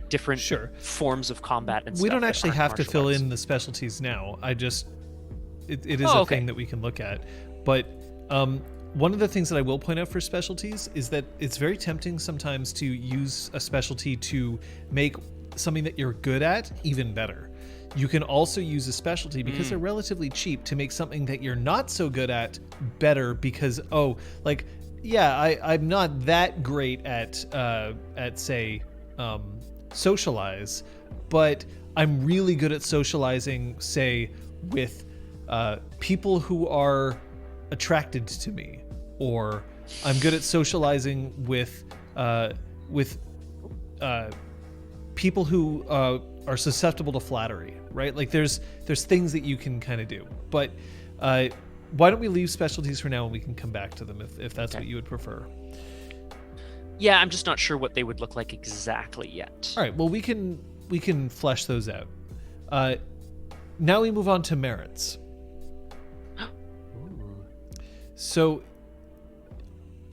different forms of combat and stuff. We don't actually have to fill arts. in the specialties now. It is a thing that we can look at, but one of the things that I will point out for specialties is that it's very tempting sometimes to use a specialty to make something that you're good at even better. You can also use a specialty because they're relatively cheap to make something that you're not so good at better because, I'm not that great at say, socialize, but I'm really good at socializing, say, with people who are attracted to me, or I'm good at socializing with people who are susceptible to flattery, right? Like there's things that you can kind of do, but why don't we leave specialties for now and we can come back to them if that's what you would prefer. Yeah, I'm just not sure what they would look like exactly yet. All right, well we can flesh those out. Now we move on to merits. So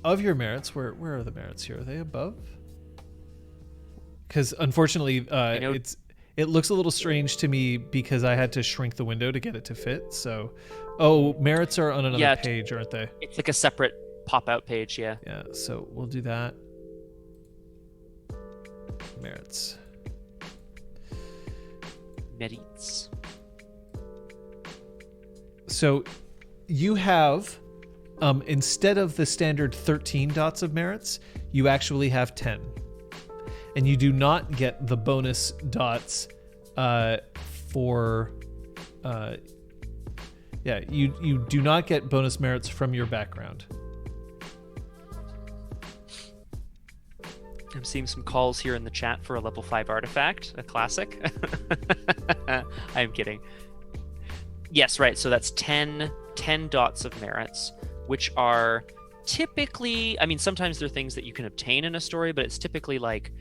of your merits, where are the merits here? Are they above? Because unfortunately, it looks a little strange to me because I had to shrink the window to get it to fit. So, merits are on another page, aren't they? It's like a separate pop-out page, yeah. Yeah, so we'll do that. Merits. Merits. So you have, instead of the standard 13 dots of merits, you actually have 10. And you do not get the bonus dots you do not get bonus merits from your background. I'm seeing some calls here in the chat for a level 5 artifact, a classic. I'm kidding. Yes, right. So that's 10 dots of merits, which are typically, I mean, sometimes they're things that you can obtain in a story, but it's typically like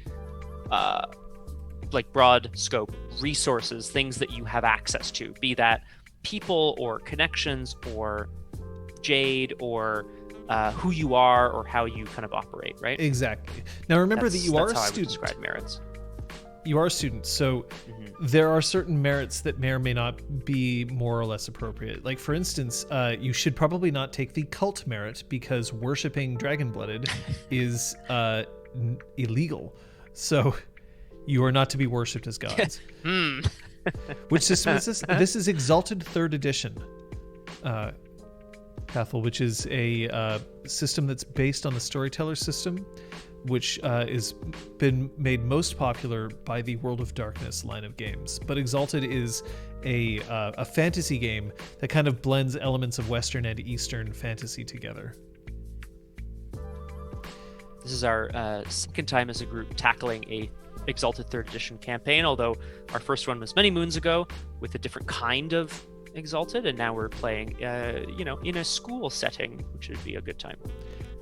broad scope resources, things that you have access to, be that people or connections or jade or who you are or how you kind of operate, right? Exactly. Now remember that you are a student. I would describe merits. You are a student, so there are certain merits that may or may not be more or less appropriate. Like, for instance, you should probably not take the cult merit because worshipping Dragon-Blooded is illegal. So you are not to be worshipped as gods. Which system is this? This is Exalted 3rd Edition, Cathal, which is a system that's based on the Storyteller system, which is been made most popular by the World of Darkness line of games. But Exalted is a fantasy game that kind of blends elements of Western and Eastern fantasy together. This is our second time as a group tackling a Exalted 3rd Edition campaign, although our first one was many moons ago with a different kind of Exalted, and now we're playing, in a school setting, which would be a good time.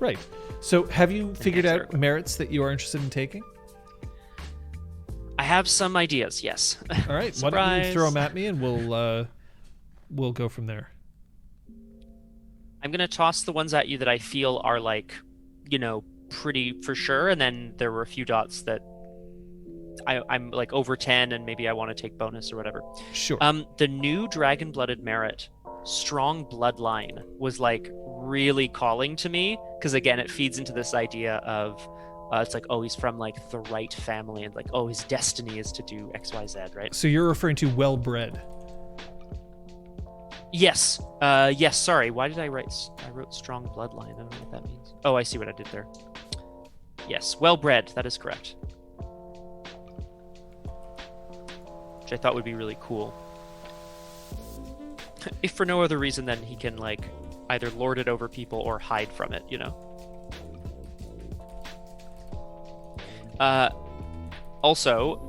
Right. So have you figured out merits that you are interested in taking? I have some ideas, yes. All right. Why don't you throw them at me and we'll go from there. I'm going to toss the ones at you that I feel are pretty for sure, and then there were a few dots that I'm like over 10 and maybe I want to take bonus or whatever. Sure. The new Dragon-Blooded merit, Strong Bloodline, was like really calling to me because again it feeds into this idea of it's like, he's from like the right family and like, his destiny is to do XYZ, right? So you're referring to well-bred. Yes. Yes. Sorry. Why did I write? I wrote strong bloodline. I don't know what that means. Oh, I see what I did there. Yes. Well bred. That is correct. Which I thought would be really cool. If for no other reason than he can like either lord it over people or hide from it, you know. Also,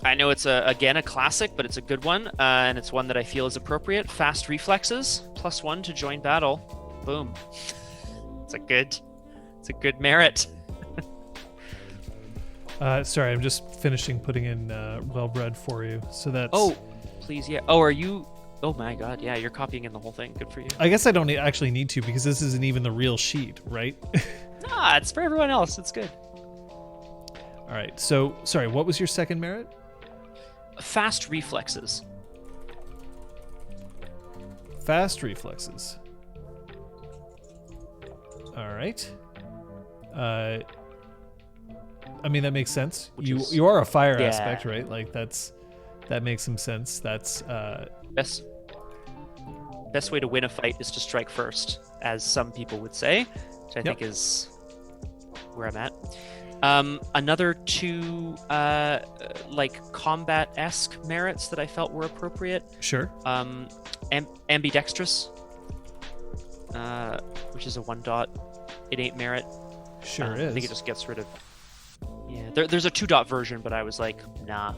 I know it's again a classic, but it's a good one, and it's one that I feel is appropriate. Fast reflexes, +1 to join battle. Boom. It's a good merit. Sorry, I'm just finishing putting in well-bred for you. So that's. Oh, please, yeah. Oh, are you? Oh my God, yeah, you're copying in the whole thing. Good for you. I guess I don't actually need to because this isn't even the real sheet, right? Nah, it's for everyone else. It's good. All right. So, sorry, what was your second merit? Fast reflexes. Fast reflexes. All right. I mean, that makes sense. You are a fire aspect, right? Like that makes some sense. That's best way to win a fight is to strike first, as some people would say, which I think is where I'm at. Another two like combat-esque merits that I felt were appropriate. Sure. Ambidextrous, which is a 1 dot. It ain't merit. Sure is. I think it just gets rid of. Yeah, there's a 2 dot version, but I was like, nah.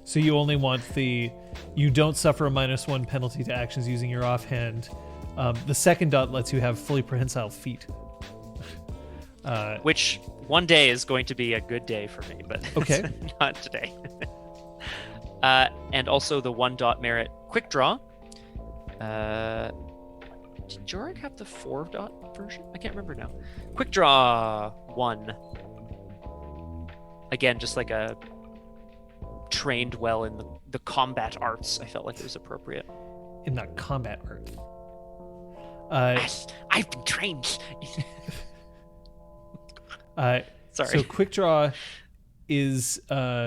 So you only want you don't suffer a -1 penalty to actions using your offhand. The second dot lets you have fully prehensile feet. Which one day is going to be a good day for me, but okay. Not today. And also the 1 dot merit quick draw. Did Jorik have the 4 dot version? I can't remember now. Quick draw 1. Again, just like a trained well in the combat arts. I felt like it was appropriate. In the combat art. I've been trained. Sorry. So quick draw is as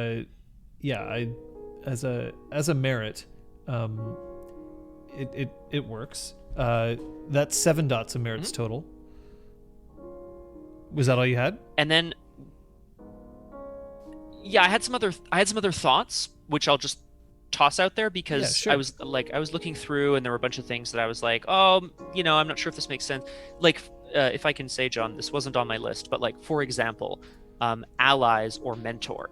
a merit, it works. That's 7 dots of merits total. Was that all you had? And then I had some other thoughts, which I'll just toss out there because sure. I was looking through and there were a bunch of things that I was like, oh, I'm not sure if this makes sense. Like, if I can say, John, this wasn't on my list, but like, for example, allies or mentor.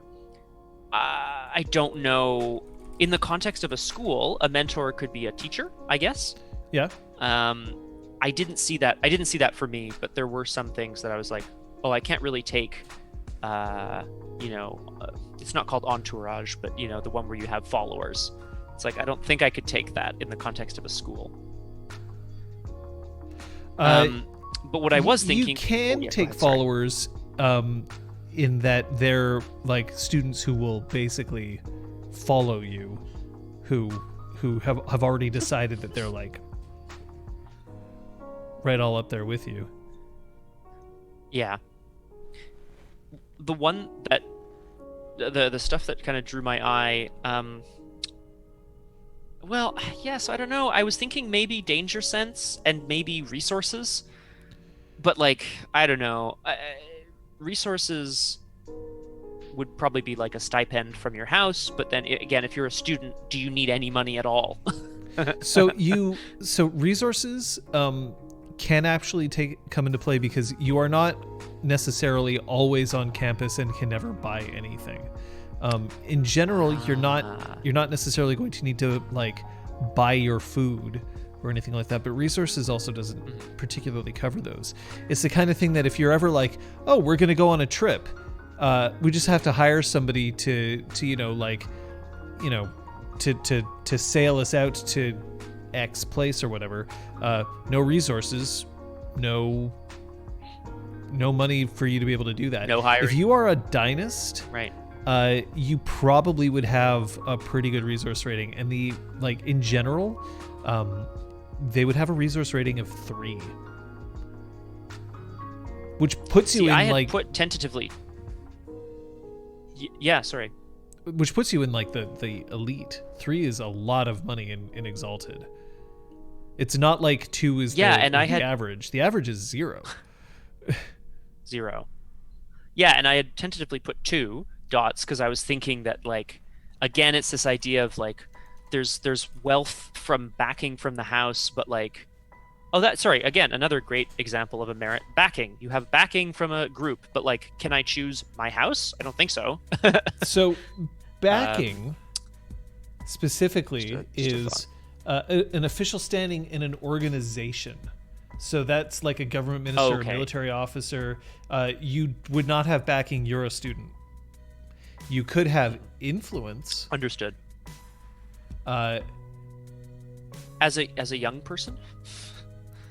I don't know. In the context of a school, a mentor could be a teacher, I guess. Yeah. I didn't see that for me, but there were some things that I was like, oh, I can't really take. It's not called entourage, but the one where you have followers. It's like I don't think I could take that in the context of a school. But what I was thinking, you can take followers, in that they're like students who will basically follow you, who have already decided that they're like right all up there with you. Yeah. The one that the stuff that kind of drew my eye, so I don't know. I was thinking maybe danger sense and maybe resources, but like I don't know. Resources would probably be like a stipend from your house, but then again, if you're a student, do you need any money at all? So resources can actually come into play because you are not necessarily always on campus and can never buy anything. In general, you're not necessarily going to need to like buy your food or anything like that, but resources also doesn't particularly cover those. It's the kind of thing that if you're ever like, oh, we're going to go on a trip, we just have to hire somebody to sail us out to X place or whatever. No resources, no money for you to be able to do that. No hiring. If you are a dynast, right, you probably would have a pretty good resource rating, and in general, they would have a resource rating of 3, which puts you in I had put tentatively. Yeah, sorry. which puts you in like the elite. 3 is a lot of money in Exalted. It's not like 2 is the average. The average is 0. 0. Yeah, and I had tentatively put 2 dots because I was thinking that, like, again, it's this idea of like there's wealth from backing from the house, but like, again, another great example of a merit: backing. You have backing from a group, but like, can I choose my house? I don't think so. So backing specifically is an official standing in an organization. So that's like a government minister, a military officer. You would not have backing. You're a student. You could have influence. Understood. As a young person?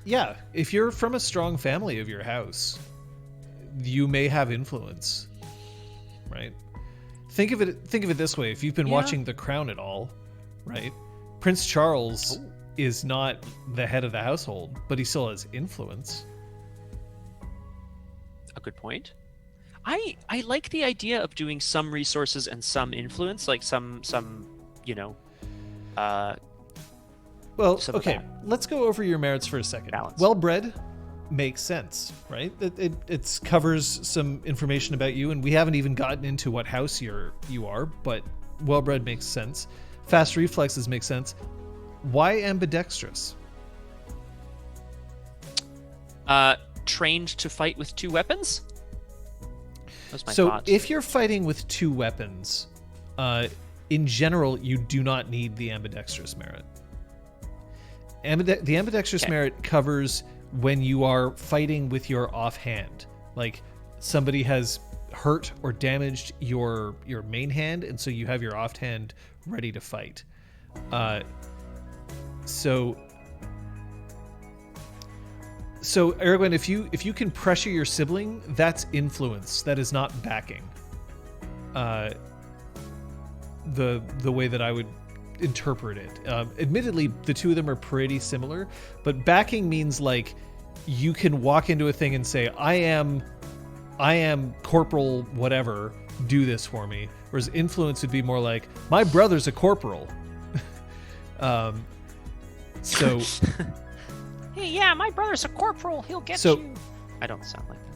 Yeah, if you're from a strong family of your house, you may have influence, right? Think of it this way: if you've been watching The Crown at all, right? Prince Charles is not the head of the household, but he still has influence. A good point. I like the idea of doing some resources and some influence, like some well, okay, let's go over your merits for a second. Balance. Well-bred makes sense, right? It covers some information about you, and we haven't even gotten into what house you are, but well-bred makes sense. Fast reflexes make sense. Why ambidextrous? Trained to fight with 2 weapons? That's my so thought. If you're fighting with 2 weapons, in general, you do not need the ambidextrous merit. The ambidextrous merit covers when you are fighting with your offhand. Like, somebody has hurt or damaged your main hand, and so you have your offhand ready to fight. So Aragorn, if you can pressure your sibling, that's influence. That is not backing. The way that I would interpret it. Admittedly, the 2 of them are pretty similar, but backing means like you can walk into a thing and say, I am corporal whatever, do this for me. Whereas influence would be more like, my brother's a corporal. So hey, yeah, my brother's a corporal, he'll get you. I don't sound like that.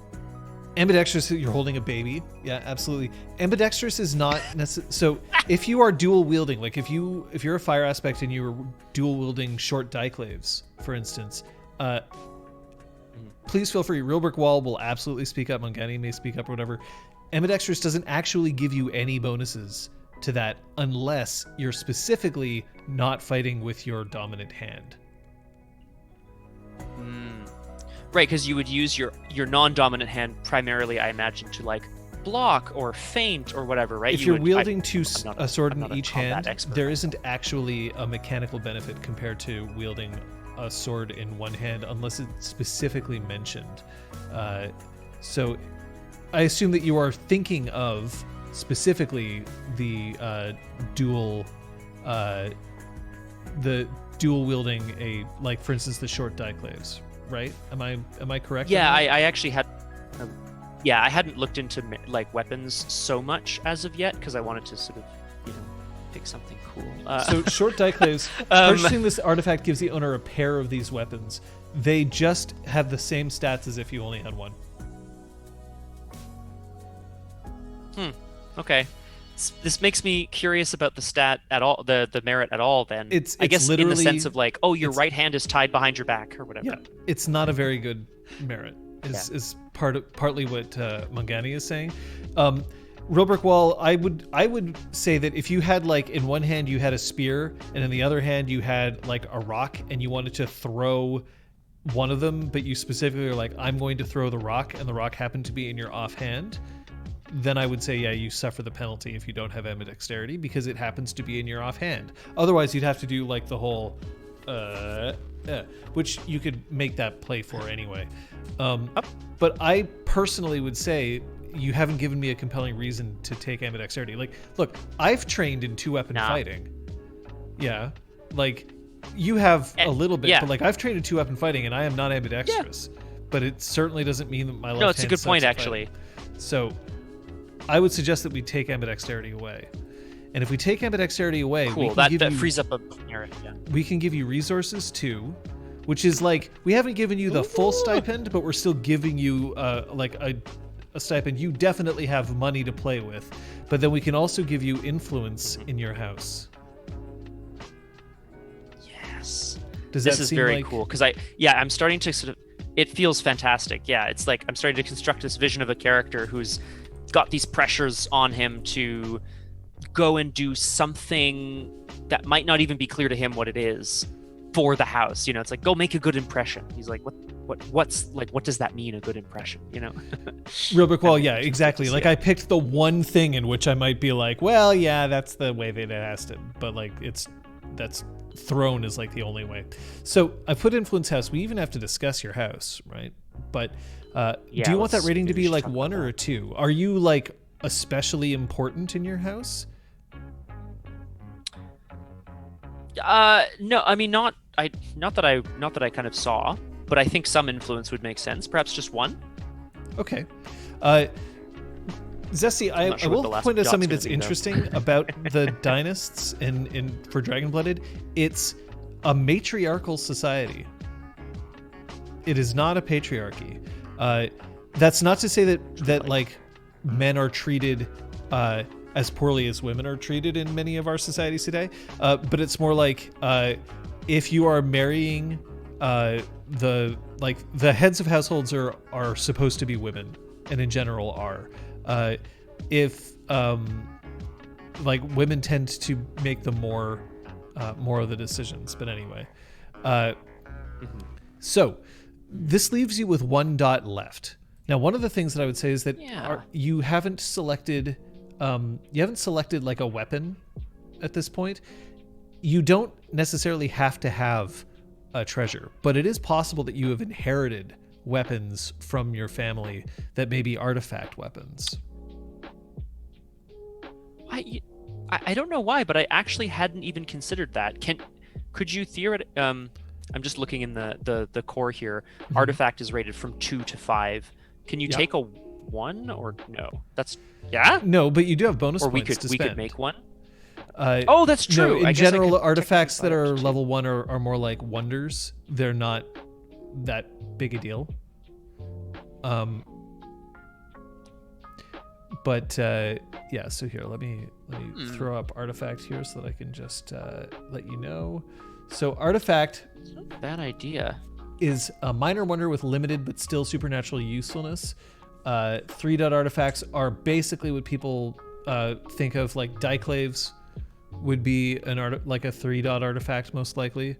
Ambidextrous, you're holding a baby. Yeah, absolutely. Ambidextrous is not necessary. So if you are dual wielding, like if you're a fire aspect and you're dual wielding short diclaves, for instance, please feel free. Real Brick Wall will absolutely speak up. Mongani may speak up or whatever. Ambidextrous doesn't actually give you any bonuses to that unless you're specifically not fighting with your dominant hand. Right, because you would use your non-dominant hand primarily, I imagine, to like block or feint or whatever, right? If you're wielding a sword in each hand, there isn't actually a mechanical benefit compared to wielding a sword in one hand unless it's specifically mentioned. So I assume that you are thinking of specifically the dual wielding like for instance the short diclaves, right? Am I correct? Yeah, I actually had. I hadn't looked into like weapons so much as of yet because I wanted to sort of pick something cool. So short diclaves. Purchasing this artifact gives the owner a pair of these weapons. They just have the same stats as if you only had one. Okay. This makes me curious about the stat at all, the merit at all. Then it's I guess in the literally sense of like, your right hand is tied behind your back or whatever. Yeah, it's not a very good merit. Is partly what Mongani is saying. Real Brick Wall, I would say that if you had like in one hand you had a spear and in the other hand you had like a rock and you wanted to throw one of them, but you specifically are like, I'm going to throw the rock, and the rock happened to be in your offhand, then I would say, yeah, you suffer the penalty if you don't have ambidexterity because it happens to be in your offhand. Otherwise, you'd have to do like the whole, which you could make that play for anyway. But I personally would say you haven't given me a compelling reason to take ambidexterity. Like, look, I've trained in 2-weapon fighting. Yeah, like you have a little bit, but like I've trained in 2-weapon fighting and I am not ambidextrous. Yeah. But it certainly doesn't mean that my left hand. No, it's a good point actually. So I would suggest that we take ambidexterity away. And if we take ambidexterity away, we Cool. can give That you, frees up a merit. Yeah. we can give you resources too, which is like we haven't given you the full stipend, but we're still giving you like a stipend. You definitely have money to play with, but then we can also give you influence in your house. Yes. Does This that is seem very like cool because I'm starting to sort of. It feels fantastic. Yeah, it's like I'm starting to construct this vision of a character who's got these pressures on him to go and do something that might not even be clear to him what it is for the house. It's like, go make a good impression. He's like, what does that mean, a good impression? real quick? Well, yeah, exactly. Like I picked the one thing in which I might be like, well, yeah, that's the way they asked it, but like that's thrown is like the only way. So I put influence house. We even have to discuss your house, right? But do you want that rating to be like 1 or a 2? Are you like especially important in your house? No, I mean not that I kind of saw, but I think some influence would make sense. Perhaps just 1. Okay. Zesty, I will point out something that's interesting about the dynasts in for Dragon-Blooded. It's a matriarchal society. It is not a patriarchy. That's not to say that like men are treated as poorly as women are treated in many of our societies today. But it's more like if you are marrying the heads of households are supposed to be women, and in general are. If like women tend to make the more of the decisions, but anyway. So this leaves you with 1 dot left. Now, one of the things that I would say is that you haven't selected like a weapon at this point. You don't necessarily have to have a treasure, but it is possible that you have inherited weapons from your family that may be artifact weapons. I don't know why, but I actually hadn't even considered that. Could you theoretically? I'm just looking in the core here. Mm-hmm. Artifact is rated from 2 to 5. Can you take a 1 or no? That's No, but you do have bonus or points to spend. We could make 1. Oh, that's true. No, in general, artifacts that are level 1 are more like wonders. They're not that big a deal. But yeah, so here, let me throw up artifact here so that I can just let you know. So artifact, it's not a bad idea, is a minor wonder with limited but still supernatural usefulness. 3 dot artifacts are basically what people think of like diclaves would be like a 3 dot artifact most likely.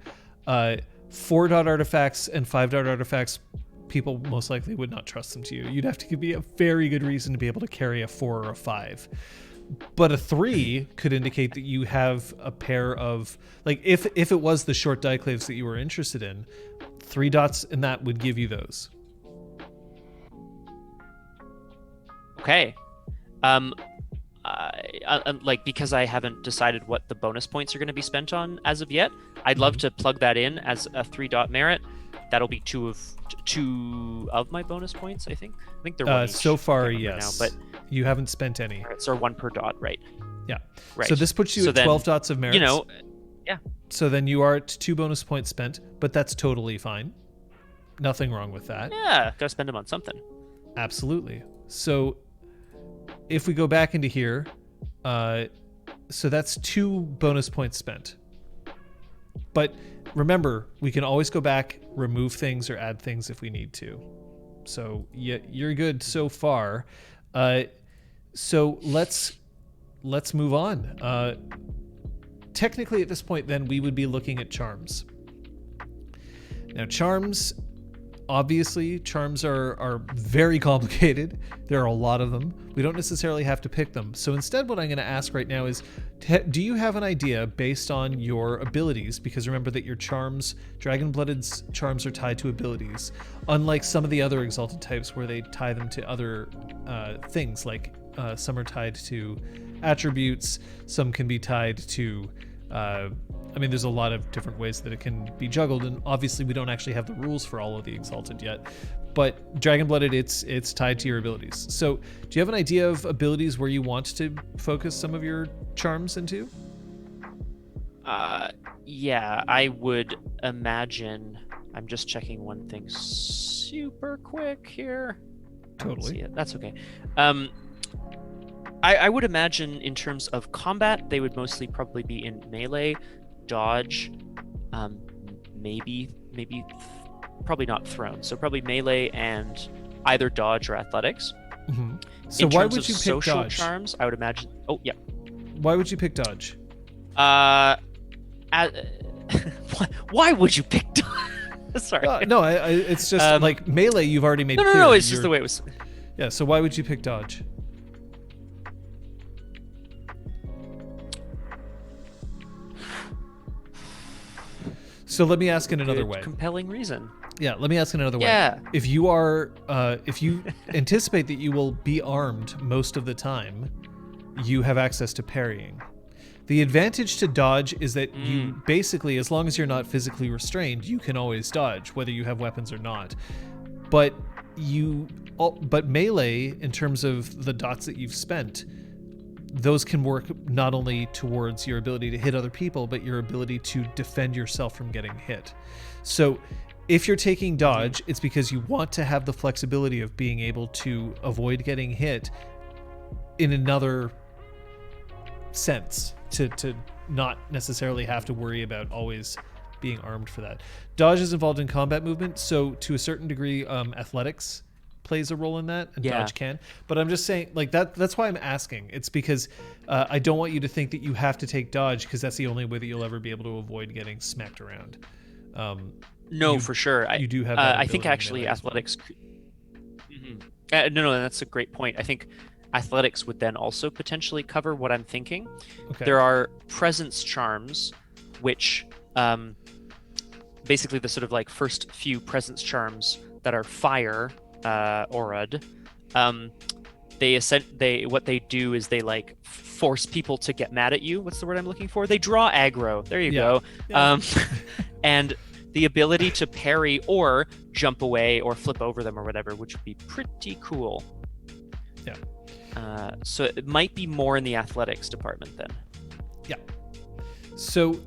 4 dot artifacts and 5 dot artifacts, people most likely would not trust them to you. You'd have to give me a very good reason to be able to carry a 4 or a 5. But a 3 could indicate that you have a pair of, like, if it was the short diclaves that you were interested in, 3 dots in that would give you those. Okay. Like, because I haven't decided what the bonus points are going to be spent on as of yet, I'd love to plug that in as a 3 dot merit. That'll be two of my bonus points, I think. I think they're 1 each. So far, yes. Now, but you haven't spent any. Merits are 1 per dot, right? Yeah. Right. So this puts you at 12 dots of merits. Yeah. So then you are at 2 bonus points spent, but that's totally fine. Nothing wrong with that. Yeah, gotta spend them on something. Absolutely. So if we go back into here, so that's 2 bonus points spent. But remember, we can always go back, remove things, or add things if we need to. So yeah, you're good so far. So let's move on. Technically, at this point, then we would be looking at charms. Now, charms. Obviously, charms are very complicated. There are a lot of them. We don't necessarily have to pick them. So instead, what I'm going to ask right now is, do you have an idea based on your abilities? Because remember that your charms, Dragon-Blooded's charms are tied to abilities, unlike some of the other Exalted types where they tie them to other things, like some are tied to attributes, some can be tied to I mean, there's a lot of different ways that it can be juggled, and obviously we don't actually have the rules for all of the Exalted yet. But Dragon-Blooded, it's tied to your abilities. So, do you have an idea of abilities where you want to focus some of your charms into? Yeah, I would imagine. I'm just checking one thing super quick here. Totally. See it. That's okay. I would imagine in terms of combat, they would mostly probably be in melee, dodge, maybe probably not thrown. So probably melee and either dodge or athletics. Mm-hmm. So in why terms would of you pick social dodge? charms, I would imagine. Oh yeah. Why would you pick dodge? Why would you pick dodge? Sorry. No, it's just like melee. You've already made clear. No. It's just the way it was. Yeah. So why would you pick dodge? So let me ask in another way. Compelling reason. Yeah, let me ask in another way. Yeah. If you anticipate that you will be armed most of the time, you have access to parrying. The advantage to dodge is that you basically, as long as you're not physically restrained, you can always dodge, whether you have weapons or not. But melee, in terms of the dots that you've spent, those can work not only towards your ability to hit other people, but your ability to defend yourself from getting hit. So if you're taking dodge, it's because you want to have the flexibility of being able to avoid getting hit in another sense, to not necessarily have to worry about always being armed for that. Dodge is involved in combat movement, so to a certain degree, athletics plays a role in that, and dodge can. But I'm just saying, like, that's why I'm asking. It's because I don't want you to think that you have to take dodge, because that's the only way that you'll ever be able to avoid getting smacked around. No, for sure. You do have that I think ability in actually melee as well. athletics. No, that's a great point. I think athletics would then also potentially cover what I'm thinking. Okay. There are presence charms, which basically the sort of like first few presence charms that are fire aura'd. What they do is they like force people to get mad at you. What's the word I'm looking for? They draw aggro. There you go. Yeah. And the ability to parry or jump away or flip over them or whatever, which would be pretty cool. Yeah. So it might be more in the athletics department then. Yeah. So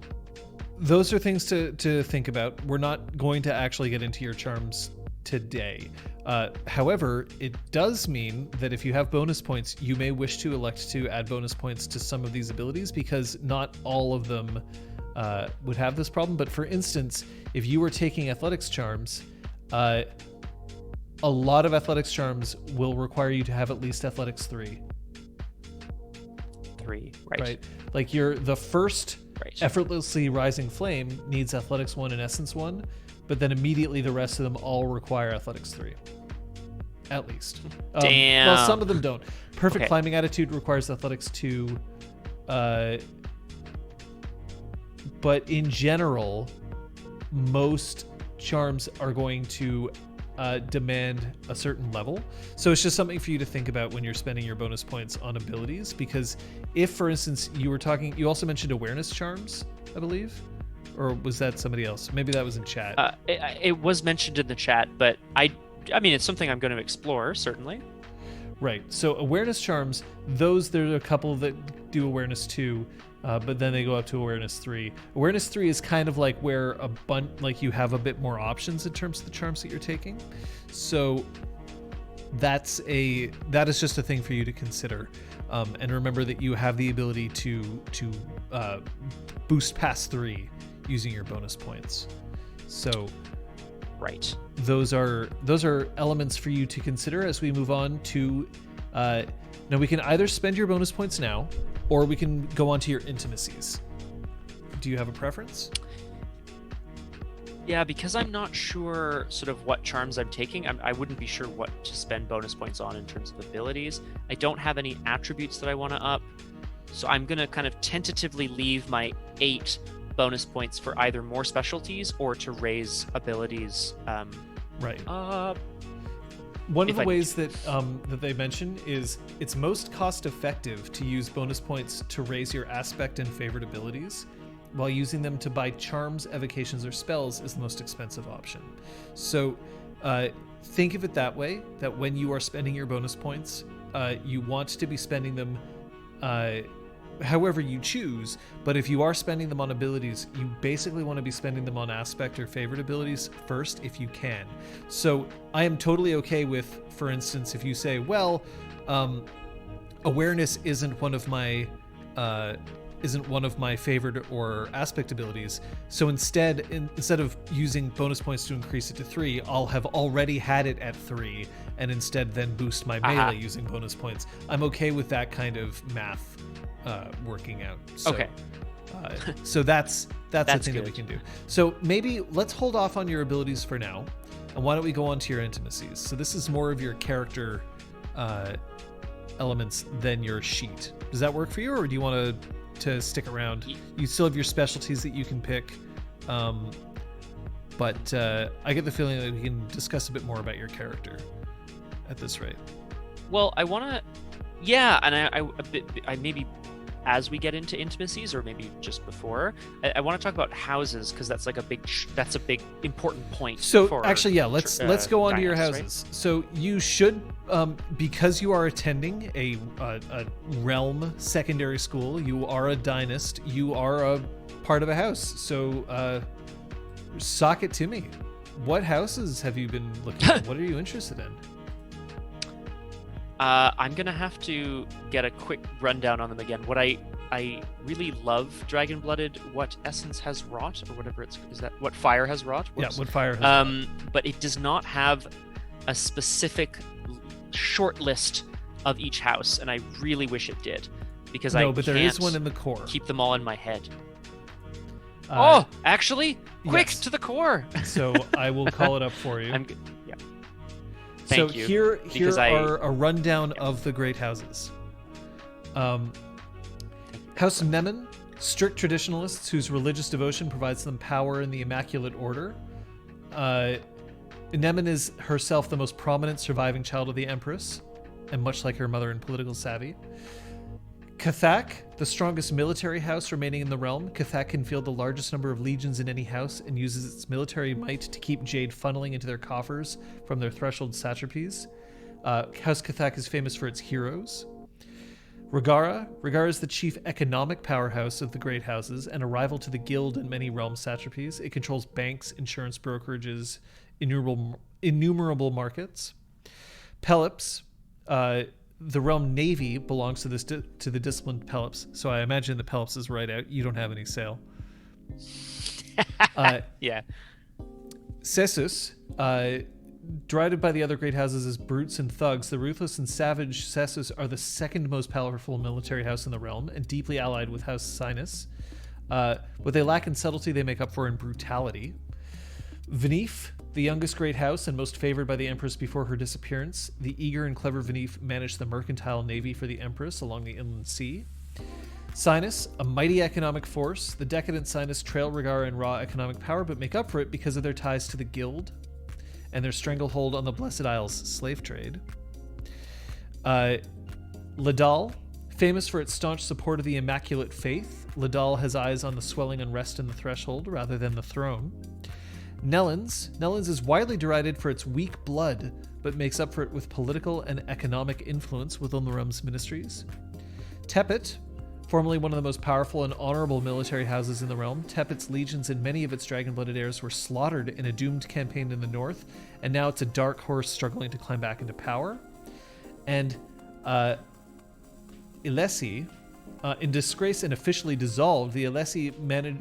those are things to think about. We're not going to actually get into your charms today. However, it does mean that if you have bonus points, you may wish to elect to add bonus points to some of these abilities, because not all of them would have this problem. But for instance, if you were taking athletics charms, a lot of athletics charms will require you to have at least athletics 3. 3, right? Like the first Right. effortlessly rising flame needs athletics 1 and essence 1, but then immediately the rest of them all require athletics 3. At least. Damn. Well, some of them don't. Perfect Okay. climbing attitude requires athletics 2. But in general, most charms are going to demand a certain level. So it's just something for you to think about when you're spending your bonus points on abilities, because if, for instance, you also mentioned awareness charms, I believe, or was that somebody else? Maybe that was in chat. It was mentioned in the chat, but I mean, it's something I'm going to explore, certainly. Right. So awareness charms, there's a couple that do awareness 2, but then they go up to awareness 3. Awareness 3 is kind of like where you have a bit more options in terms of the charms that you're taking. So that is just a thing for you to consider. And remember that you have the ability to boost past 3 using your bonus points. So right. Those are elements for you to consider as we move on to now we can either spend your bonus points now, or we can go on to your intimacies. Do you have a preference? Yeah, because I'm not sure sort of what charms I'm taking. I wouldn't be sure what to spend bonus points on in terms of abilities. I don't have any attributes that I want to up, so I'm going to kind of tentatively leave my 8 bonus points for either more specialties or to raise abilities. Right. One of the ways that they mention is it's most cost effective to use bonus points to raise your aspect and favorite abilities while using them to buy charms, evocations, or spells is the most expensive option. So think of it that way, that when you are spending your bonus points, you want to be spending them however you choose, but if you are spending them on abilities, you basically want to be spending them on aspect or favorite abilities first if you can. So I am totally okay with, for instance, if you say, well, awareness isn't one of my favorite or aspect abilities, so instead of using bonus points to increase it to 3, I'll have already had it at 3 and instead then boost my melee using bonus points. I'm okay with that kind of math working out. So, okay. So that's the thing good. that we can do. So maybe let's hold off on your abilities for now, and why don't we go on to your intimacies? So this is more of your character elements than your sheet. Does that work for you, or do you want to stick around? You still have your specialties that you can pick, but I get the feeling that we can discuss a bit more about your character at this rate. Well, I want to, yeah, and I maybe as we get into intimacies, or maybe just before, I want to talk about houses, because that's like a big important point. So actually, yeah, let's go on to your dynasty, houses. Right? So you should, because you are attending a realm secondary school, you are a dynast, you are a part of a house. So sock it to me. What houses have you been looking at? What are you interested in? I'm gonna have to get a quick rundown on them again. What I really love Dragon-Blooded, what Essence has wrought, or whatever is that what Fire has wrought? Whoops. Yeah, what Fire has wrought. But it does not have a specific short list of each house, and I really wish it did, because but there is one in the core. Keep them all in my head. Actually, quick, yes. To the core. So I will call it up for you. I'm good. Yeah. Thank you. Here are a rundown of the great houses. House Nemen, strict traditionalists whose religious devotion provides them power in the Immaculate Order. Nemen is herself the most prominent surviving child of the Empress, and much like her mother in political savvy. Cathak, the strongest military house remaining in the realm. Cathak can field the largest number of legions in any house and uses its military might to keep jade funneling into their coffers from their threshold satrapies. House Cathak is famous for its heroes. Regara is the chief economic powerhouse of the great houses and a rival to the guild and many realm satrapies. It controls banks, insurance brokerages, innumerable markets. Pelops, the realm navy belongs to the disciplined Pelops, so I imagine the Pelops is right out. You don't have any sail. Yeah. Sessus, derided by the other great houses as brutes and thugs, the ruthless and savage Sessus are the second most powerful military house in the realm and deeply allied with House Sinus. What they lack in subtlety, they make up for in brutality. Venif, the youngest great house and most favored by the Empress before her disappearance, the eager and clever Venif managed the mercantile navy for the Empress along the inland sea. Sinus, a mighty economic force, the decadent Sinus trail Regara in raw economic power but make up for it because of their ties to the guild and their stranglehold on the Blessed Isles slave trade. Ladal, famous for its staunch support of the Immaculate Faith, Ladal has eyes on the swelling unrest in the threshold rather than the throne. Nellens is widely derided for its weak blood, but makes up for it with political and economic influence within the realm's ministries. Tepet, formerly one of the most powerful and honorable military houses in the realm, Tepet's legions and many of its dragon-blooded heirs were slaughtered in a doomed campaign in the north, and now it's a dark horse struggling to climb back into power. And Ilesi, in disgrace and officially dissolved, the Alessi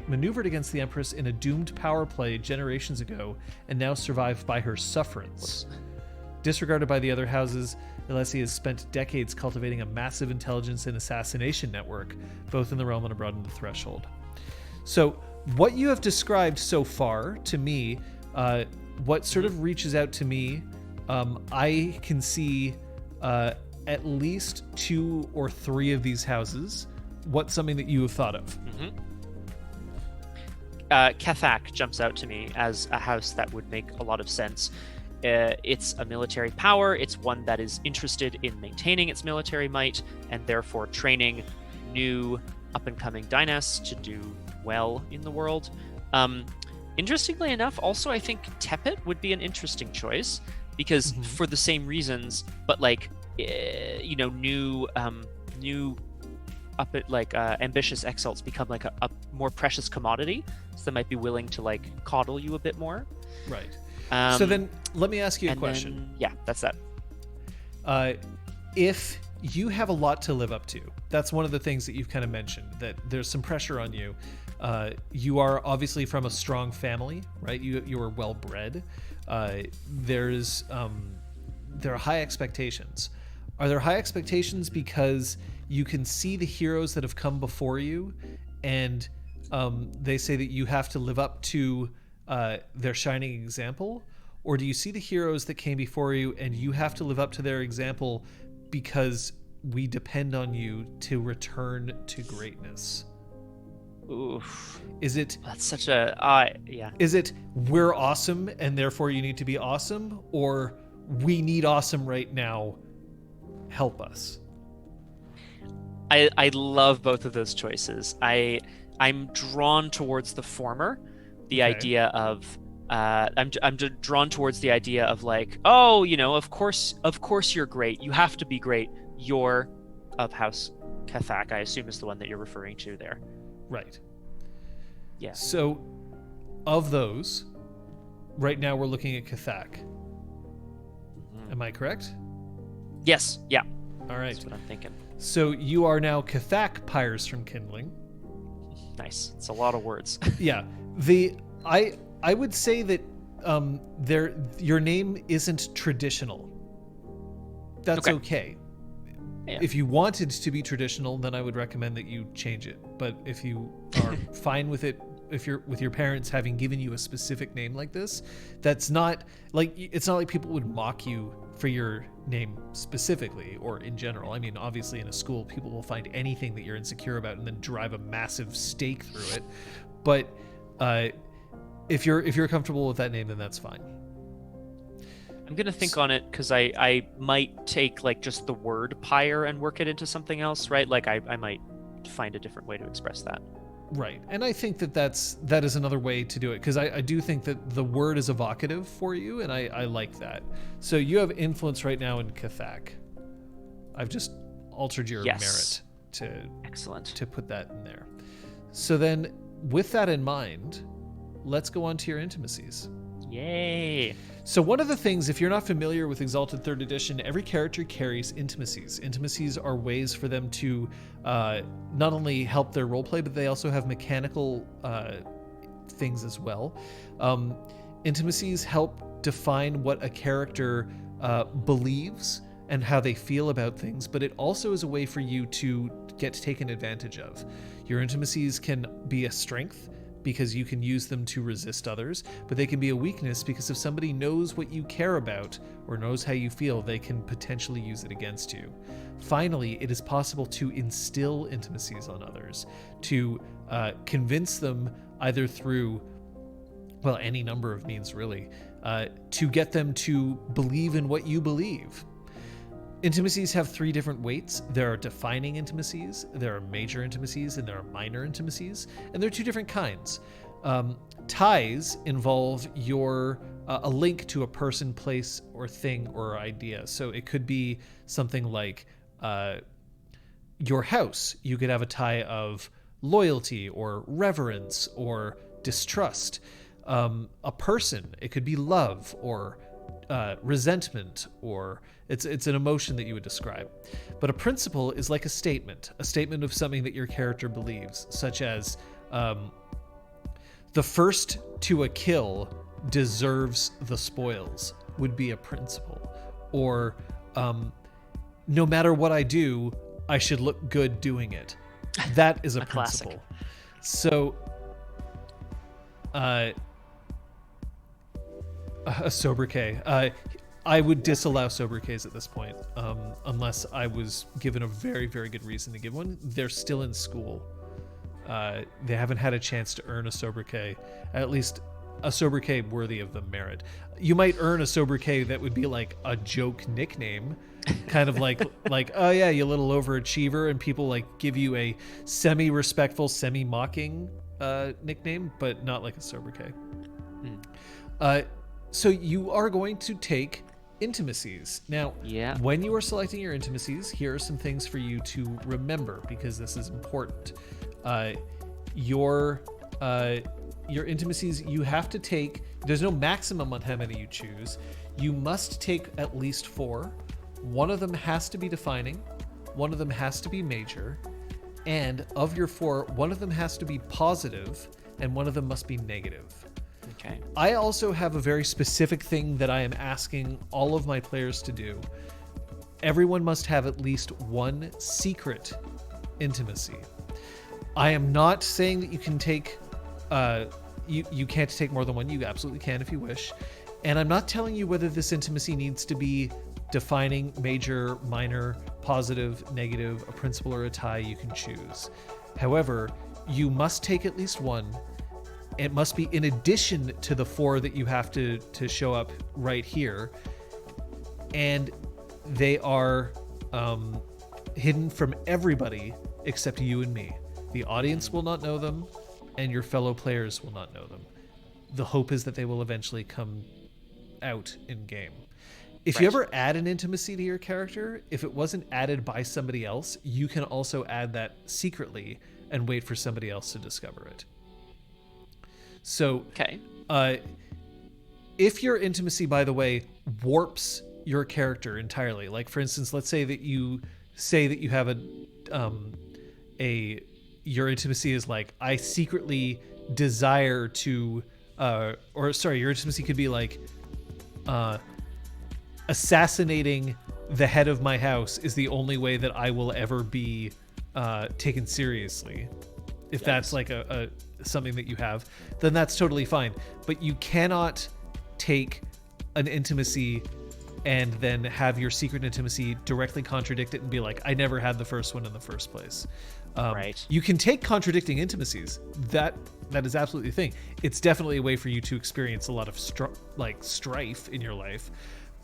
maneuvered against the Empress in a doomed power play generations ago and now survived by her sufferance. Disregarded by the other houses, Alessi has spent decades cultivating a massive intelligence and assassination network, both in the realm and abroad in the threshold. So what you have described so far to me, what sort of reaches out to me, I can see at least 2 or 3 of these houses. What's something that you have thought of? Mm-hmm. Cathak jumps out to me as a house that would make a lot of sense. It's a military power. It's one that is interested in maintaining its military might and therefore training new up-and-coming dynasts to do well in the world. Interestingly enough, also I think Tepet would be an interesting choice because for the same reasons, but like new ambitious exalts become like a more precious commodity, so they might be willing to like coddle you a bit more. Right. So then let me ask you a question. That's that. If you have a lot to live up to, that's one of the things that you've kind of mentioned, that there's some pressure on you. You are obviously from a strong family, right? You are well bred. There are high expectations. Are there high expectations because you can see the heroes that have come before you, and they say that you have to live up to their shining example? Or do you see the heroes that came before you and you have to live up to their example because we depend on you to return to greatness? Oof. Is it... That's such a... yeah. Is it we're awesome and therefore you need to be awesome? Or we need awesome right now, help us? I love both of those choices. I'm drawn towards the former, the idea of I'm drawn towards the idea of like, oh, of course you're great. You have to be great. You're of House Cathak, I assume is the one that you're referring to there. Right. Yeah. So, of those, right now we're looking at Cathak. Am I correct? Yes. Yeah. All right. That's what I'm thinking. So you are now Cathak Pyres from Kindling. Nice. It's a lot of words. Yeah. I would say that your name isn't traditional. That's okay. Yeah. If you wanted to be traditional, then I would recommend that you change it. But if you are fine with it, if you're with your parents having given you a specific name like this, that's not like, it's not like people would mock you for your name specifically or in general. I mean, obviously in a school, people will find anything that you're insecure about and then drive a massive stake through it. But if you're comfortable with that name, then that's fine. I'm gonna think on it because I might take like just the word pyre and work it into something else, right? Like I might find a different way to express that. Right. And I think that is another way to do it, because I do think that the word is evocative for you, and I like that. So you have influence right now in Cathak. I've just altered your merit to put that in there. So then with that in mind, let's go on to your intimacies. Yay. So one of the things, if you're not familiar with Exalted 3rd Edition, every character carries intimacies. Intimacies are ways for them to not only help their roleplay, but they also have mechanical things as well. Intimacies help define what a character believes and how they feel about things, but it also is a way for you to get taken advantage of. Your intimacies can be a strength, because you can use them to resist others, but they can be a weakness because if somebody knows what you care about or knows how you feel, they can potentially use it against you. Finally, it is possible to instill intimacies on others, to convince them either through, well, any number of means really, to get them to believe in what you believe. Intimacies have 3 different weights. There are defining intimacies, there are major intimacies, and there are minor intimacies, and there are 2 different kinds. Ties involve a link to a person, place, or thing or idea. So it could be something like your house. You could have a tie of loyalty or reverence or distrust. A person, it could be love or resentment, or it's an emotion that you would describe. But a principle is like a statement of something that your character believes, such as the first to a kill deserves the spoils would be a principle. Or no matter what I do, I should look good doing it. That is a principle. Classic. So a sobriquet. I would disallow sobriquets at this point, unless I was given a very, very good reason to give one. They're still in school. They haven't had a chance to earn a sobriquet, at least a sobriquet worthy of the merit. You might earn a sobriquet that would be like a joke nickname, kind of like oh yeah, you little overachiever, and people like give you a semi-respectful, semi-mocking nickname, but not like a sobriquet. Hmm. So you are going to take intimacies. Now, Yeah. when you are selecting your intimacies, here are some things for you to remember because this is important. Your intimacies, you have to take, there's no maximum on how many you choose. You must take at least 4. One of them has to be defining, one of them has to be major, and of your 4, one of them has to be positive, and one of them must be negative. Okay. I also have a very specific thing that I am asking all of my players to do. Everyone must have at least 1 secret intimacy. I am not saying that you can take, you can't take more than 1. You absolutely can if you wish. And I'm not telling you whether this intimacy needs to be defining, major, minor, positive, negative, a principal, or a tie. You can choose. However, you must take at least 1. It must be in addition to the 4 that you have to show up right here. And they are hidden from everybody except you and me. The audience will not know them, and your fellow players will not know them. The hope is that they will eventually come out in game. If you ever add an intimacy to your character, if it wasn't added by somebody else, you can also add that secretly and wait for somebody else to discover it. So, Okay. If your intimacy, by the way, warps your character entirely, like for instance, let's say that you have your intimacy is like, I secretly desire to, your intimacy could be like, assassinating the head of my house is the only way that I will ever be taken seriously. If that's like a something that you have, then that's totally fine. But you cannot take an intimacy and then have your secret intimacy directly contradict it and be like, I never had the first one in the first place. Right. You can take contradicting intimacies. That is absolutely the thing. It's definitely a way for you to experience a lot of strife in your life.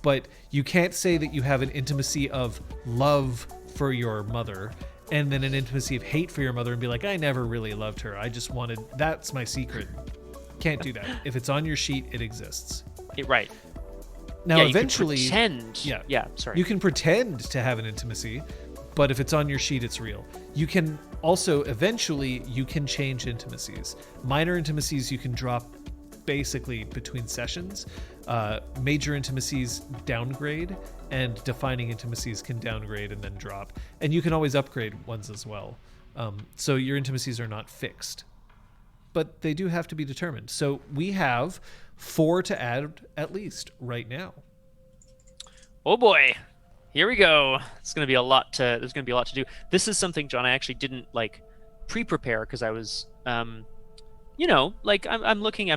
But you can't say that you have an intimacy of love for your mother and then an intimacy of hate for your mother and be like, I never really loved her. I just wanted, that's my secret. Can't do that. If it's on your sheet, it exists. Right. Now, eventually, you can pretend. Yeah, sorry. You can pretend to have an intimacy, but if it's on your sheet, it's real. You can also, eventually, you can change intimacies. Minor intimacies you can drop basically between sessions. Major intimacies downgrade, and defining intimacies can downgrade and then drop. And you can always upgrade ones as well. So your intimacies are not fixed, but they do have to be determined. So we have 4 to add at least right now. Oh boy, here we go. It's gonna be a lot to. There's gonna be a lot to do. This is something, John, I actually didn't pre-prepare because I was, I'm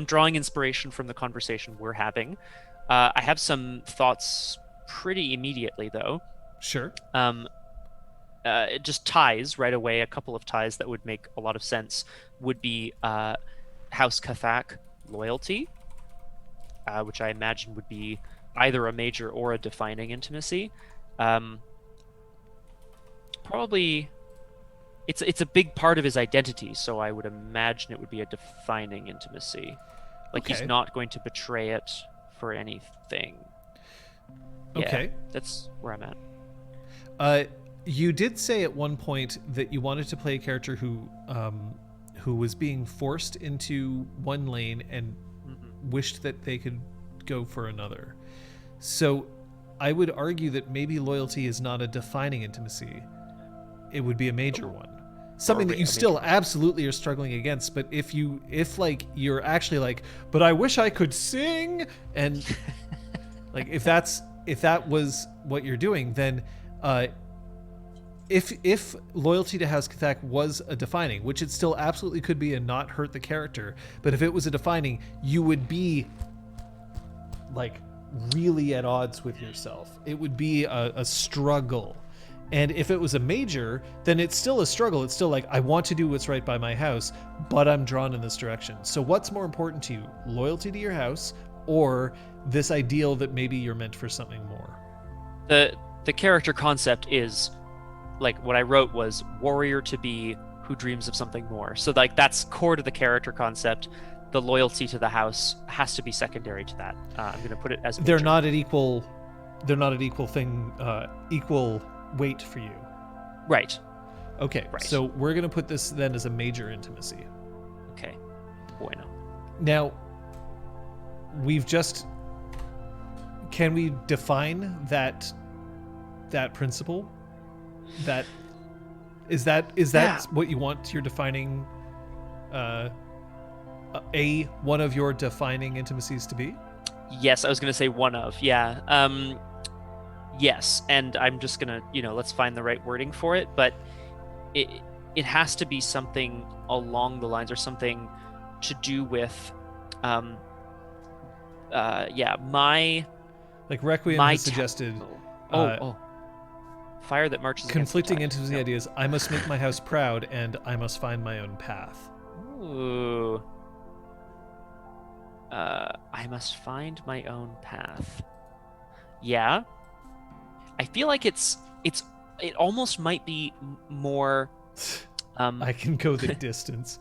drawing inspiration from the conversation we're having. I have some thoughts pretty immediately though. Sure. It just ties right away. A couple of ties that would make a lot of sense would be House Cathak loyalty, which I imagine would be either a major or a defining intimacy. Probably, it's a big part of his identity, so I would imagine it would be a defining intimacy. He's not going to betray it for anything. Okay. Yeah, that's where I'm at. You did say at one point that you wanted to play a character who was being forced into one lane and wished that they could go for another. So I would argue that maybe loyalty is not a defining intimacy. It would be a major one. Something that you still absolutely are struggling against, but if you're actually but I wish I could sing, and if that was what you're doing, then if loyalty to House Cathak was a defining, which it still absolutely could be and not hurt the character, but if it was a defining, you would be really at odds with yourself. It would be a struggle. And if it was a major, then it's still a struggle. It's still I want to do what's right by my house, but I'm drawn in this direction. So what's more important to you, loyalty to your house or this ideal that maybe you're meant for something more? The character concept is, what I wrote was warrior to be who dreams of something more. So like that's core to the character concept. The loyalty to the house has to be secondary to that. I'm going to put it as they're not at equal equal weight for you. Right. Okay. Right. So we're going to put this then as a major intimacy. Okay. Bueno. Now, can we define that principle? Is that what you want your defining one of your defining intimacies to be? Yes, I was going to say one of. Yeah. Yes, and I'm just going to, let's find the right wording for it, but it has to be something along the lines or something to do with my like Requiem has suggested fire that marches conflicting against intimacy ideas. I must make my house proud and I must find my own path. Ooh. I must find my own path. Yeah. I feel like it almost might be more I can go the distance.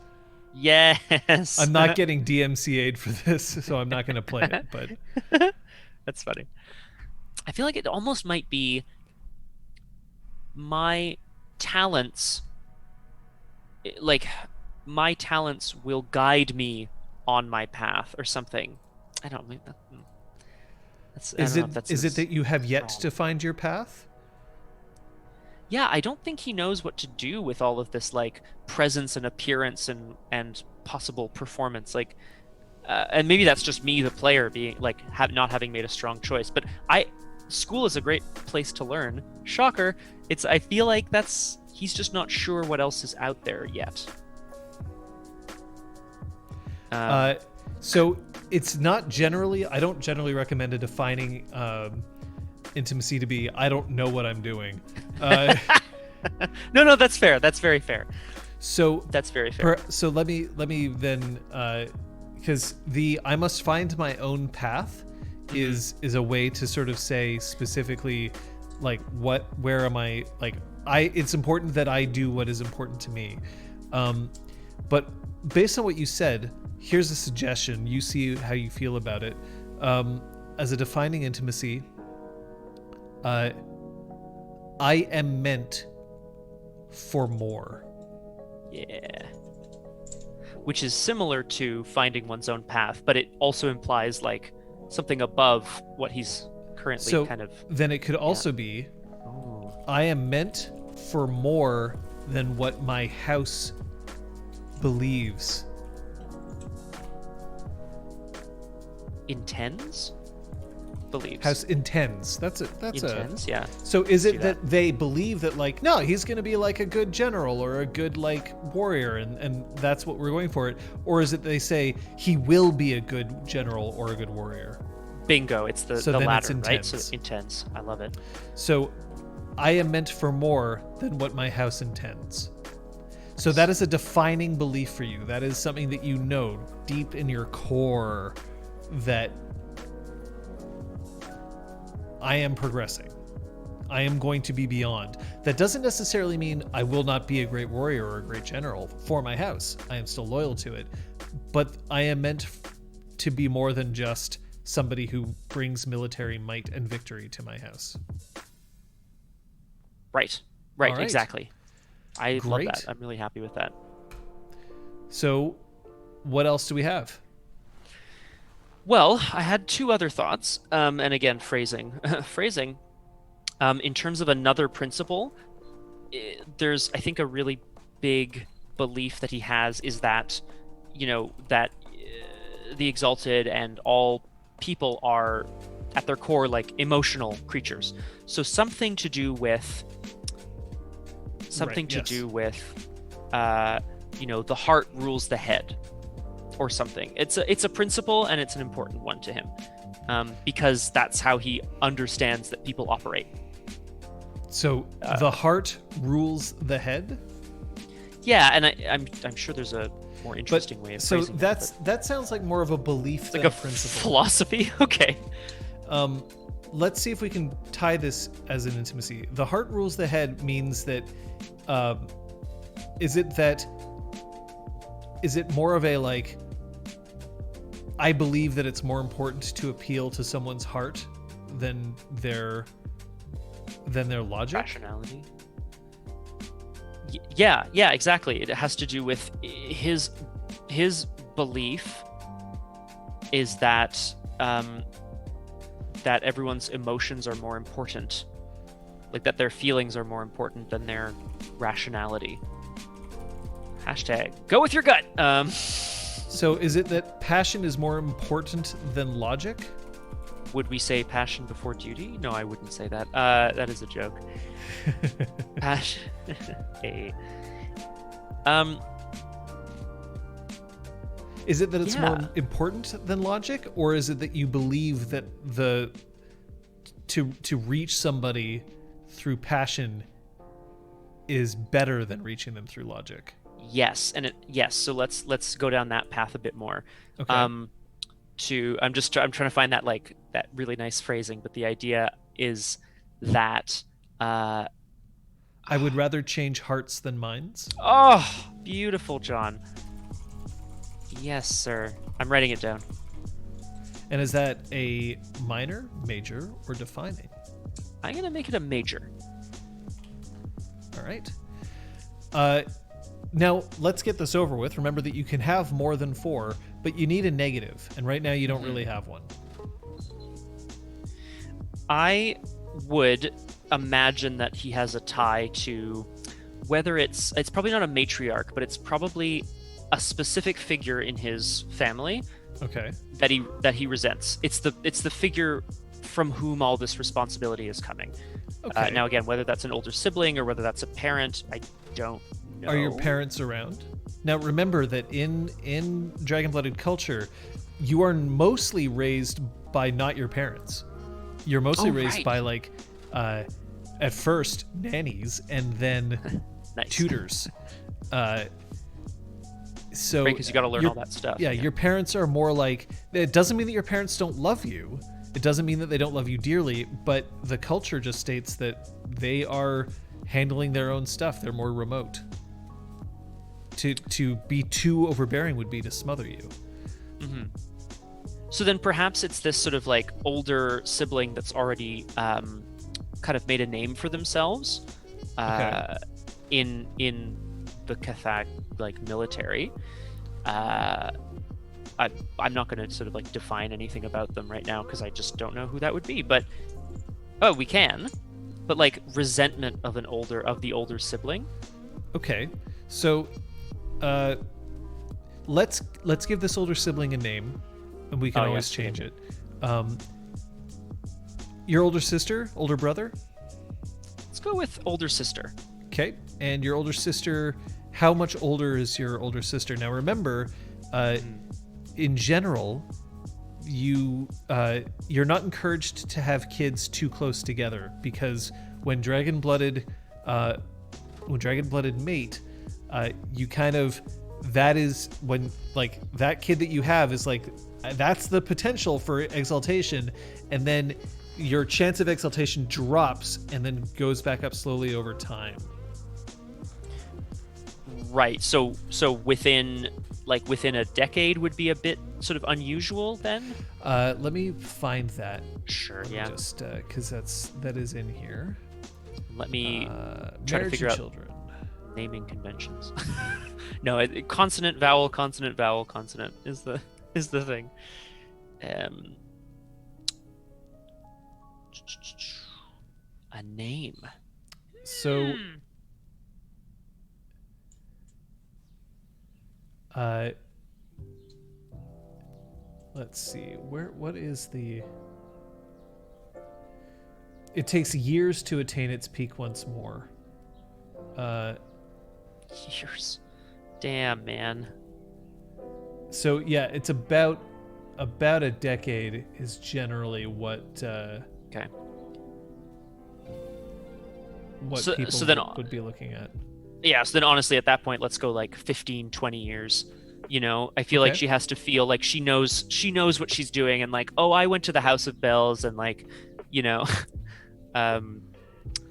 Yes. I'm not getting DMCA'd for this, so I'm not going to play it, but that's funny. I feel like it almost might be my talents, like my talents will guide me on my path or something. I don't know. Is it that you have yet to find your path? Yeah, I don't think he knows what to do with all of this like presence and appearance and possible performance. Like, and maybe that's just me, the player, being like not having made a strong choice. But school is a great place to learn. Shocker. I feel like he's just not sure what else is out there yet. So it's not generally. I don't generally recommend a defining intimacy to be. I don't know what I'm doing. No, that's fair. That's very fair. So that's very fair. So let me then, because I must find my own path is a way to sort of say specifically, like where am I? Like it's important that I do what is important to me. But based on what you said, here's a suggestion. You see how you feel about it. As a defining intimacy, I am meant for more. Yeah. Which is similar to finding one's own path, but it also implies like something above what he's currently kind of. Then it could also be, I am meant for more than what my house believes. Intends? Believes. House intends. That's intends, yeah. So is it that they believe that like, no, he's going to be like a good general or a good like warrior and that's what we're going for it? Or is it they say he will be a good general or a good warrior? Bingo. It's the latter, right? So intends. I love it. So I am meant for more than what my house intends. So that is a defining belief for you. That is something that you know deep in your core that I am progressing. I am going to be beyond. That doesn't necessarily mean I will not be a great warrior or a great general for my house. I am still loyal to it. But I am meant to be more than just somebody who brings military might and victory to my house. Right. All right. Exactly. I love Great. that. I'm really happy with that. So what else do we have? Well, I had two other thoughts, and again, phrasing. In terms of another principle, there's, I think, a really big belief that he has is that, that the Exalted and all people are, at their core, like emotional creatures. So something to do with, the heart rules the head. Or something. It's a principle and it's an important one to him, because that's how he understands that people operate. So the heart rules the head. Yeah, and I'm sure there's a more interesting way of phrasing that sounds like more of a belief than like a principle. Philosophy. Okay. Let's see if we can tie this as an intimacy. The heart rules the head means that is it more of a like, I believe that it's more important to appeal to someone's heart than their logic? Rationality. Yeah, exactly. It has to do with his belief is that that everyone's emotions are more important, like that their feelings are more important than their rationality. Hashtag go with your gut. So is it that passion is more important than logic? Would we say passion before duty? No, I wouldn't say that. That is a joke. Passion. Hey. Is it that it's more important than logic, or is it that you believe that to reach somebody through passion is better than reaching them through logic? Yes, so let's go down that path a bit more. Okay. I'm trying to find that like that really nice phrasing, but the idea is that I would rather change hearts than minds. oh, beautiful, John. Yes, sir. I'm writing it down. And is that a minor, major, or defining? I'm going to make it a major. All right. Now, let's get this over with. Remember that you can have more than 4, but you need a negative. And right now, you don't really have one. I would imagine that he has a tie to whether it's probably not a matriarch, but it's probably a specific figure in his family. Okay. That he resents. It's the figure from whom all this responsibility is coming. Okay. Now again, whether that's an older sibling or whether that's a parent, I don't know. Are your parents around? Now remember that in Dragon-Blooded culture, you are mostly raised by not your parents. You're mostly raised by like at first nannies and then nice. tutors. So because you got to learn all that stuff. Yeah, your parents are more like, it doesn't mean that your parents don't love you. It doesn't mean that they don't love you dearly, but the culture just states that they are handling their own stuff. They're more remote. To be too overbearing would be to smother you. Mm-hmm. So then perhaps it's this sort of like older sibling that's already kind of made a name for themselves in the Cathag like military. I'm not going to sort of like define anything about them right now because I just don't know who that would be. But we can. But like resentment of the older sibling. Okay, so let's give this older sibling a name, and we can always change it. Your older sister, older brother? Let's go with older sister. Okay, and your older sister, how much older is your older sister? Now remember, in general, you're not encouraged to have kids too close together, because when dragon-blooded mate, you kind of, that is when like that kid that you have is like, that's the potential for exaltation, and then your chance of exaltation drops and then goes back up slowly over time. Right. So within a decade would be a bit sort of unusual then? Let me find that. Sure, yeah. Just because that is in here. Let me try to figure out children. Naming conventions. No, consonant, vowel, consonant, vowel, consonant is the thing. A name. So let's see, what is the, it takes years to attain its peak once more. Years. Damn, man. So yeah, it's about a decade is generally what people would be looking at. Yeah, so then honestly at that point, let's go like 15, 20 years. You know, I feel like she has to feel like she knows what she's doing, and like, oh, I went to the House of Bells, and like, you know,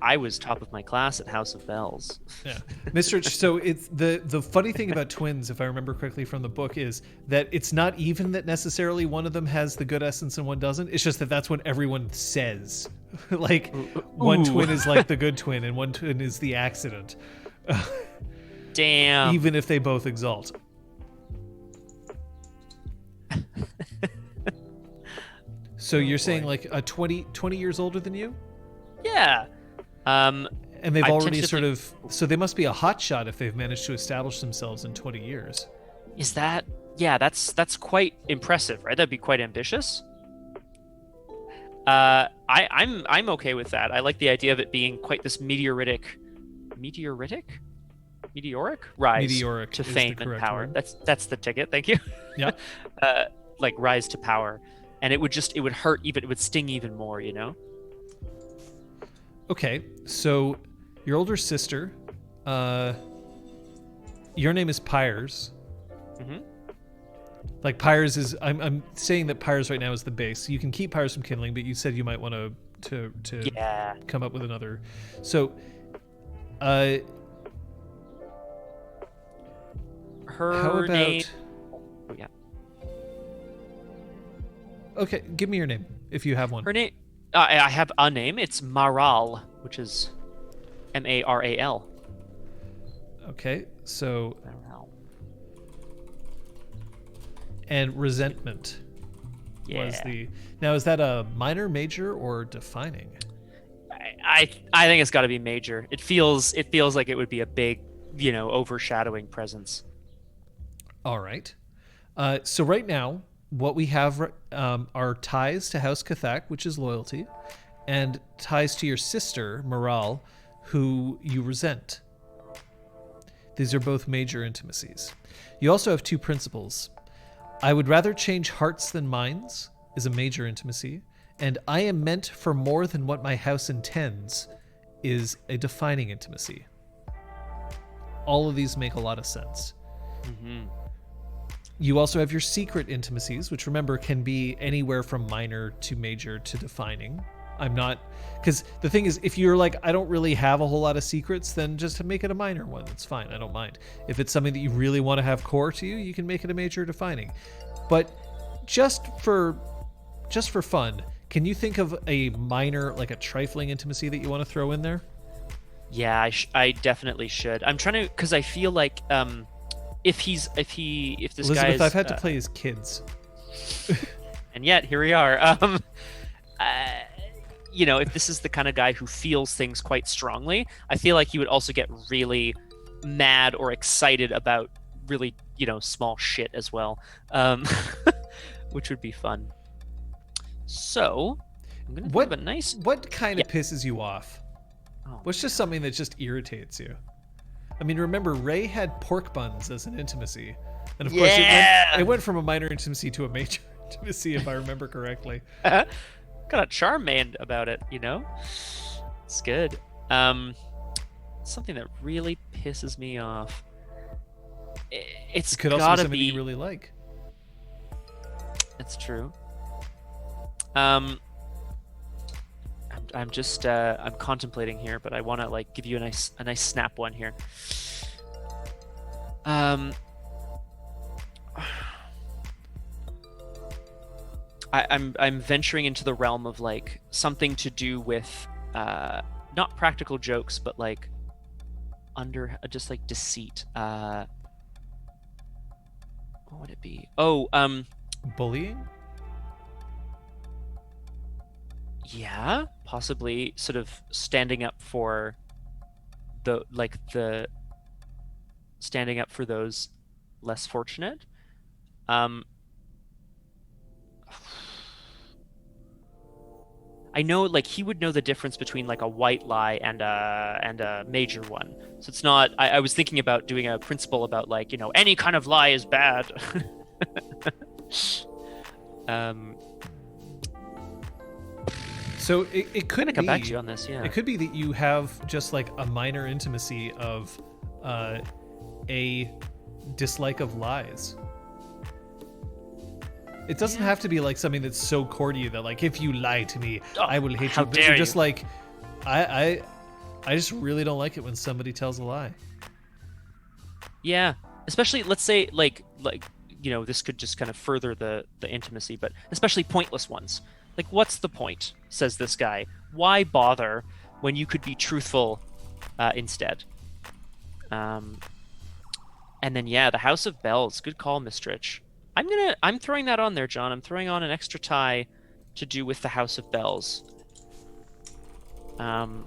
I was top of my class at House of Bells. Yeah, Mr. So it's the funny thing about twins, if I remember correctly from the book, is that it's not even that necessarily one of them has the good essence and one doesn't. It's just that that's what everyone says. Like one twin is like the good twin and one twin is the accident. Damn. Even if they both exalt. So you're saying like a 20 years older than you? Yeah. And they've I already tend to sort of, so they must be a hotshot if they've managed to establish themselves in 20 years. Is that? Yeah, that's quite impressive, right? That'd be quite ambitious. I'm okay with that. I like the idea of it being quite this meteoric rise Meteoric to is the fame and correct power. word. That's the ticket. Thank you. Yeah. Like rise to power, and it would hurt even, it would sting even more, you know. Okay, so your older sister, your name is Pyres. Mm-hmm. Like Pyres is, I'm saying that Pyres right now is the base. You can keep Pyres from kindling, but you said you might want to Yeah. come up with another. So, how Her about? name. Oh, yeah. Okay, give me your name if you have one. Her name. I have a name. It's Maral, which is Maral. Okay, so Maral. and resentment was the. Now is that a minor, major, or defining? I think it's got to be major. It feels like it would be a big, overshadowing presence. All right. So right now, what we have are ties to House Cathak, which is loyalty, and ties to your sister, Moral, who you resent. These are both major intimacies. You also have two principles. I would rather change hearts than minds is a major intimacy, and I am meant for more than what my house intends is a defining intimacy. All of these make a lot of sense. Mm-hmm. You also have your secret intimacies, which remember can be anywhere from minor to major to defining. I'm not, because the thing is, if you're like, I don't really have a whole lot of secrets, then just make it a minor one. It's fine. I don't mind. If it's something that you really want to have core to you, you can make it a major defining. But just for fun, can you think of a minor, like a trifling intimacy that you want to throw in there? Yeah, I definitely should. I'm trying to, because I feel like if this Elizabeth, guy is, I've had to play as kids. and yet here we are. If this is the kind of guy who feels things quite strongly, I feel like he would also get really mad or excited about really, small shit as well, which would be fun. So, I'm gonna think of a nice. What kind of pisses you off? Oh, What's just something that just irritates you? I mean, remember, Ray had pork buns as an intimacy. And of course, it went from a minor intimacy to a major intimacy, if I remember correctly. Got a charmand about it, It's good. Something that really pisses me off. It's It could also be gotta something be. you really like. That's true. I'm just I'm contemplating here, but I want to give you a nice snap one here. I'm venturing into the realm of something to do with not practical jokes, but just deceit. What would it be? Bullying? Yeah, possibly sort of standing up for standing up for those less fortunate. I know he would know the difference between a white lie and a major one. So it's not, I was thinking about doing a principle about any kind of lie is bad. So it could be, come back to you on this, yeah. It could be that you have just a minor intimacy of a dislike of lies. It doesn't have to be something that's so core to you that if you lie to me, I will hate how you. But dare you're just you. I just really don't like it when somebody tells a lie. Yeah, especially let's say like this could just kind of further the intimacy, but especially pointless ones. Like, what's the point? Says this guy. Why bother when you could be truthful instead? And then the House of Bells. Good call, Mistrich. I'm throwing that on there, John. I'm throwing on an extra tie to do with the House of Bells. And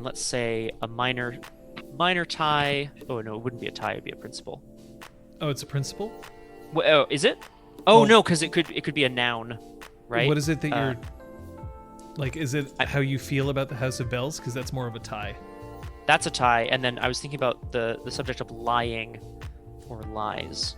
let's say a minor tie. Oh no, it wouldn't be a tie. It'd be a principal. Oh, it's a principal? Oh, is it? Oh no, because it could be a noun, right? What is it that you're like? Is it how you feel about the House of Bells? Because that's more of a tie. That's a tie. And then I was thinking about the subject of lying or lies.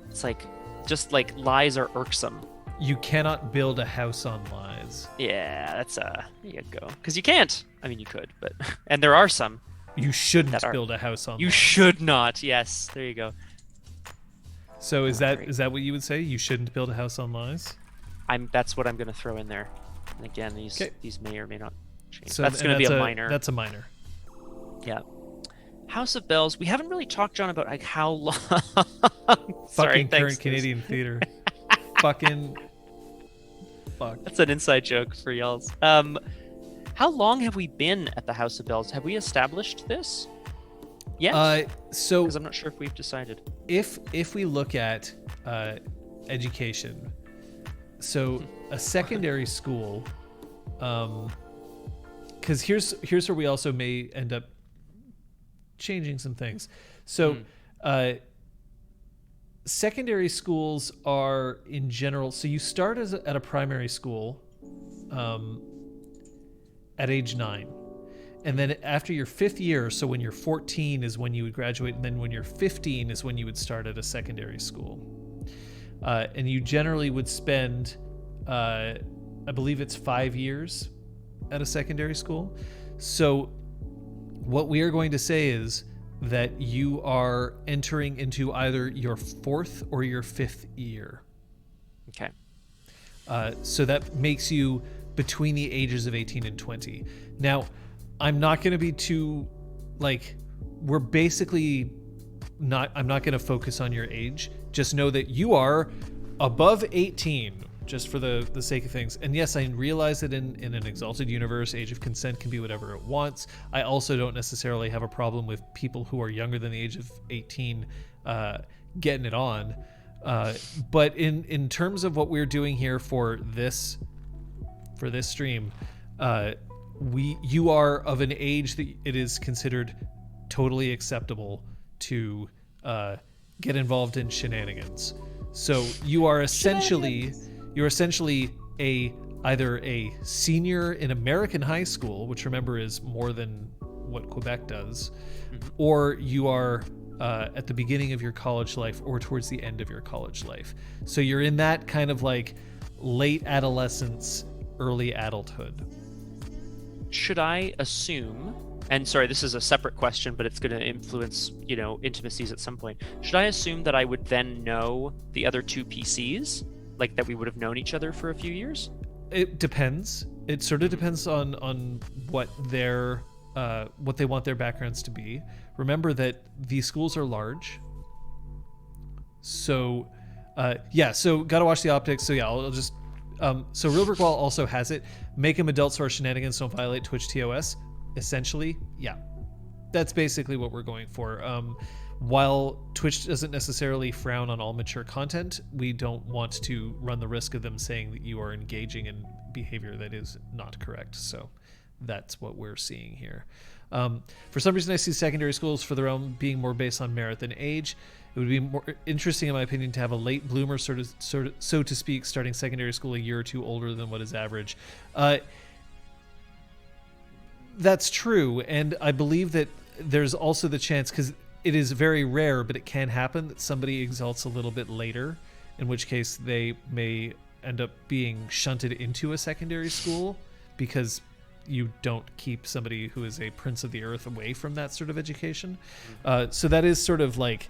It's like just like lies are irksome. You cannot build a house on lies. Yeah, that's there you go. Because you can't. I mean, you could, but and there are some. You shouldn't build a house on lies. You should not. Yes, there you go. So is that what you would say? You shouldn't build a house on lies? That's what I'm going to throw in there. And again, these may or may not change. So that's going to be a minor. That's a minor. Yeah. House of Bells. We haven't really talked, John, about like how long. Fucking current Canadian theater. Fucking. Fuck. That's an inside joke for y'all's. How long have we been at the House of Bells? Have we established this yet? So because I'm not sure if we've decided. If we look at education, so a secondary school, because here's where we also may end up changing some things. So secondary schools are in general. So you start at a primary school. At age 9. And then after your 5th year, so when you're 14 is when you would graduate, and then when you're 15 is when you would start at a secondary school. And you generally would spend, I believe it's 5 years at a secondary school. So what we are going to say is that you are entering into either your 4th or your 5th year. Okay. So that makes you between the ages of 18 and 20. Now, I'm not going to be too, we're basically not, I'm not going to focus on your age. Just know that you are above 18, just for the sake of things. And yes, I realize that in an Exalted universe, age of consent can be whatever it wants. I also don't necessarily have a problem with people who are younger than the age of 18 getting it on. But in terms of what we're doing here for this stream, you are of an age that it is considered totally acceptable to get involved in shenanigans. So you are essentially either a senior in American high school, which remember is more than what Quebec does, or you are at the beginning of your college life or towards the end of your college life. So you're in that kind of like late adolescence, early adulthood. Should I assume, and sorry, this is a separate question, but it's going to influence, intimacies at some point. Should I assume that I would then know the other two PCs, like that we would have known each other for a few years? It depends. It sort of depends on what their what they want their backgrounds to be. Remember that these schools are large. So, so gotta watch the optics. So yeah, I'll just. So Real Brick Wall also has it. Make them adults or shenanigans don't violate Twitch TOS. Essentially, yeah. That's basically what we're going for. While Twitch doesn't necessarily frown on all mature content, we don't want to run the risk of them saying that you are engaging in behavior that is not correct. So that's what we're seeing here. For some reason, I see secondary schools for their own being more based on merit than age. It would be more interesting, in my opinion, to have a late bloomer, so to speak, starting secondary school a year or two older than what is average. That's true, and I believe that there's also the chance, because it is very rare, but it can happen, that somebody exalts a little bit later, in which case they may end up being shunted into a secondary school, because you don't keep somebody who is a prince of the earth away from that sort of education. So that is sort of like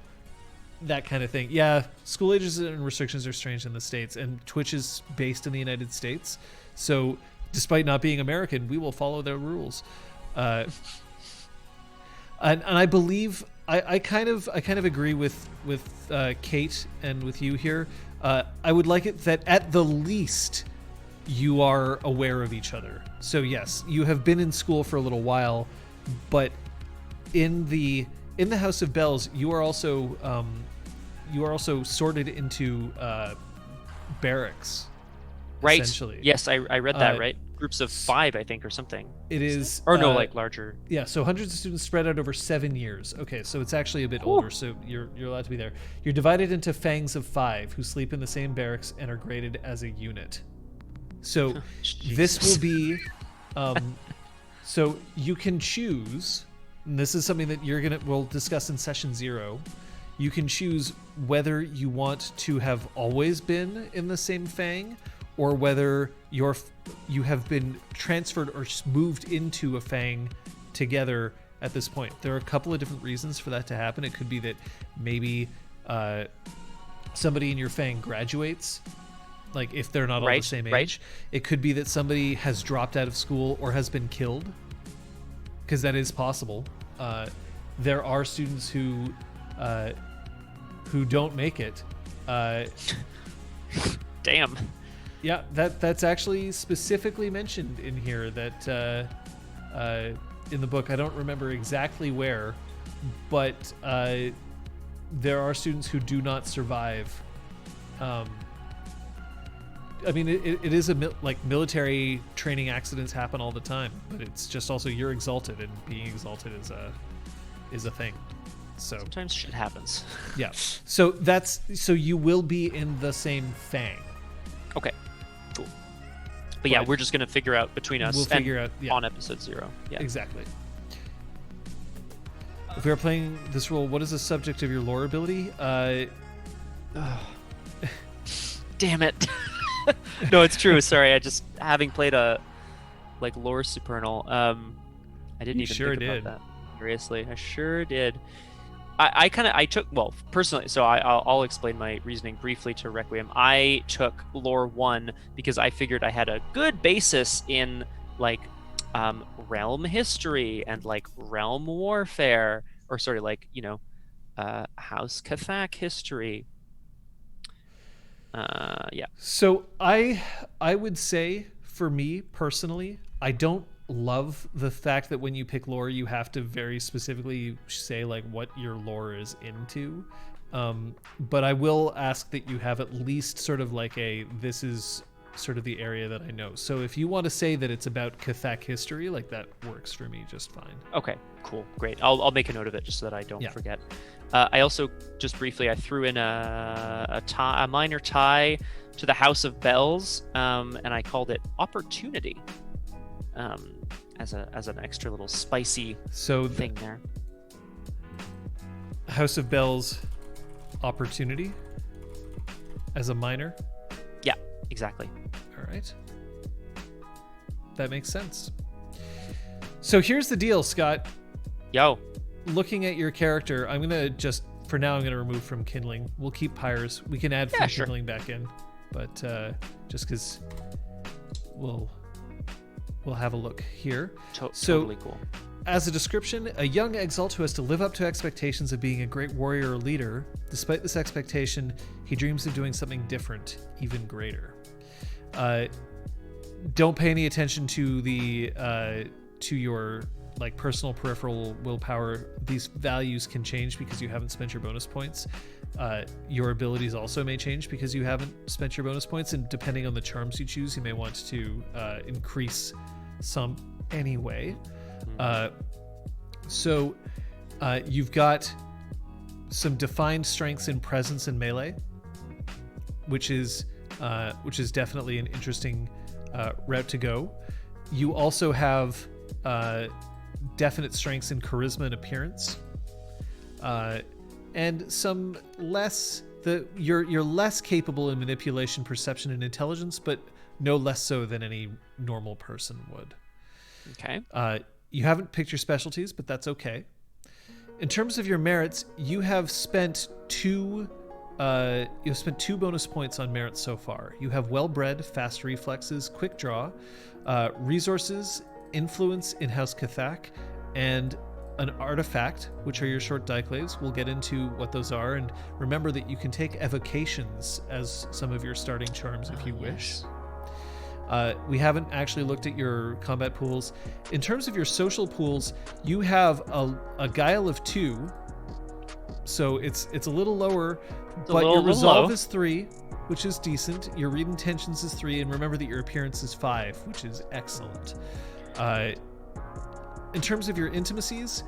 that kind of thing. Yeah, school ages and restrictions are strange in the States, and Twitch is based in the United States, So, despite not being American, we will follow their rules. And I believe I kind of agree with Kate and with you here. I would like it that at the least you are aware of each other. So yes, you have been in school for a little while, but in the House of Bells, you are also sorted into barracks. Right. Essentially. Yes, I read that. Right. Groups of 5, I think, or something. It is, or no, like larger. Yeah, so hundreds of students spread out over 7 years. Okay, so it's actually a bit older, so you're allowed to be there. You're divided into fangs of 5 who sleep in the same barracks and are graded as a unit. So this will be, so you can choose, and this is something that we'll discuss in session 0. You can choose whether you want to have always been in the same fang, or whether you have been transferred or moved into a fang together at this point. There are a couple of different reasons for that to happen. It could be that maybe somebody in your fang graduates, like if they're not all the same age. Right. It could be that somebody has dropped out of school or has been killed, because that is possible. There are students who don't make it. Damn. Yeah, that's actually specifically mentioned in here that in the book. I don't remember exactly where, but there are students who do not survive. I mean, it is military training accidents happen all the time, but it's just also you're exalted, and being exalted is a thing. So sometimes shit happens. Yeah. So you will be in the same fang. Okay. Cool. But yeah, we're just gonna figure out between us. On episode 0. Yeah. Exactly. If we are playing this role, what is the subject of your lore ability? Damn it. No, it's true. Sorry, I just having played a lore supernal. I didn't even think about that. Seriously, I sure did. I took personally. So I'll explain my reasoning briefly to Requiem. I took lore 1 because I figured I had a good basis in realm history and realm warfare, or sort of House Cathak history. Yeah. So I would say, for me personally, I don't love the fact that when you pick lore, you have to very specifically say what your lore is into. But I will ask that you have at least sort of this is sort of the area that I know. So if you want to say that it's about Cathak history, that works for me just fine. Okay, cool, great. I'll make a note of it just so that I don't forget. I also, just briefly, I threw in a minor tie to the House of Bells, and I called it Opportunity, as an extra little spicy thing there. House of Bells, Opportunity, as a minor. Yeah, exactly. All right, that makes sense. So here's the deal, Scott. Yo. Looking at your character, I'm gonna remove from kindling. We'll keep pyres. We can add from kindling back in, but just because we'll have a look here. Totally cool. As a description, a young exalt who has to live up to expectations of being a great warrior or leader. Despite this expectation, he dreams of doing something different, even greater. Don't pay any attention to your personal peripheral willpower. These values can change because you haven't spent your bonus points. Your abilities also may change because you haven't spent your bonus points, and depending on the charms you choose, you may want to increase some anyway. So you've got some defined strengths in presence and melee, which is definitely an interesting route to go. You also have definite strengths in charisma and appearance, and some less. You're less capable in manipulation, perception, and intelligence, but no less so than any normal person would. Okay. You haven't picked your specialties, but that's okay. In terms of your merits, you have spent 2 you've spent 2 bonus points on merit so far. You have well-bred, fast reflexes, quick draw, resources, influence in House Cathak, and an artifact, which are your short diclaves. We'll get into what those are, and remember that you can take evocations as some of your starting charms if you wish. We haven't actually looked at your combat pools. In terms of your social pools, you have a guile of 2, so it's a little lower, but your resolve is 3, which is decent. Your read intentions is 3, and remember that your appearance is 5, which is excellent. In terms of your intimacies,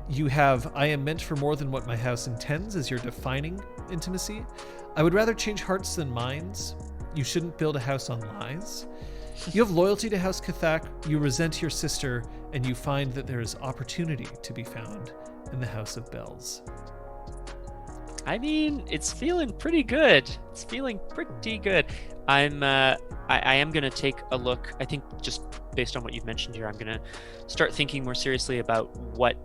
you have I am meant for more than what my house intends as your defining intimacy. I would rather change hearts than minds. You shouldn't build a house on lies. You have loyalty to House Cathak, you resent your sister, and you find that there is opportunity to be found in the House of Bells. I mean, it's feeling pretty good. It's feeling pretty good. I am going to take a look. I think just based on what you've mentioned here, I'm going to start thinking more seriously about what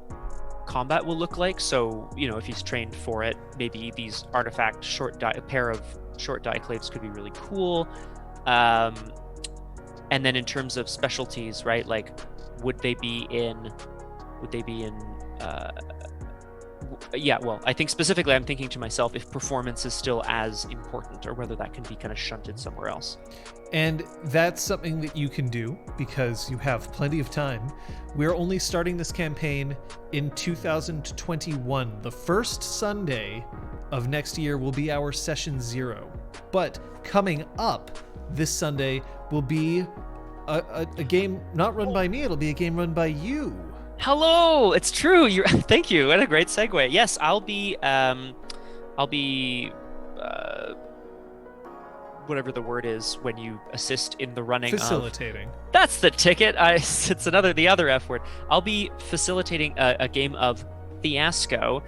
combat will look like. So, if he's trained for it, maybe these artifact a pair of short diclaves could be really cool. And then in terms of specialties, right? Like, would they be in I think specifically I'm thinking to myself if performance is still as important or whether that can be kind of shunted somewhere else. And that's something that you can do because you have plenty of time. We're only starting this campaign in 2021. The first Sunday of next year will be our session 0. But coming up this Sunday will be a game not run by me, it'll be a game run by you. Hello, it's true. Thank you. What a great segue. Yes, I'll be whatever the word is when you assist in the running. Facilitating. That's the ticket. It's the other F word. I'll be facilitating a game of Fiasco,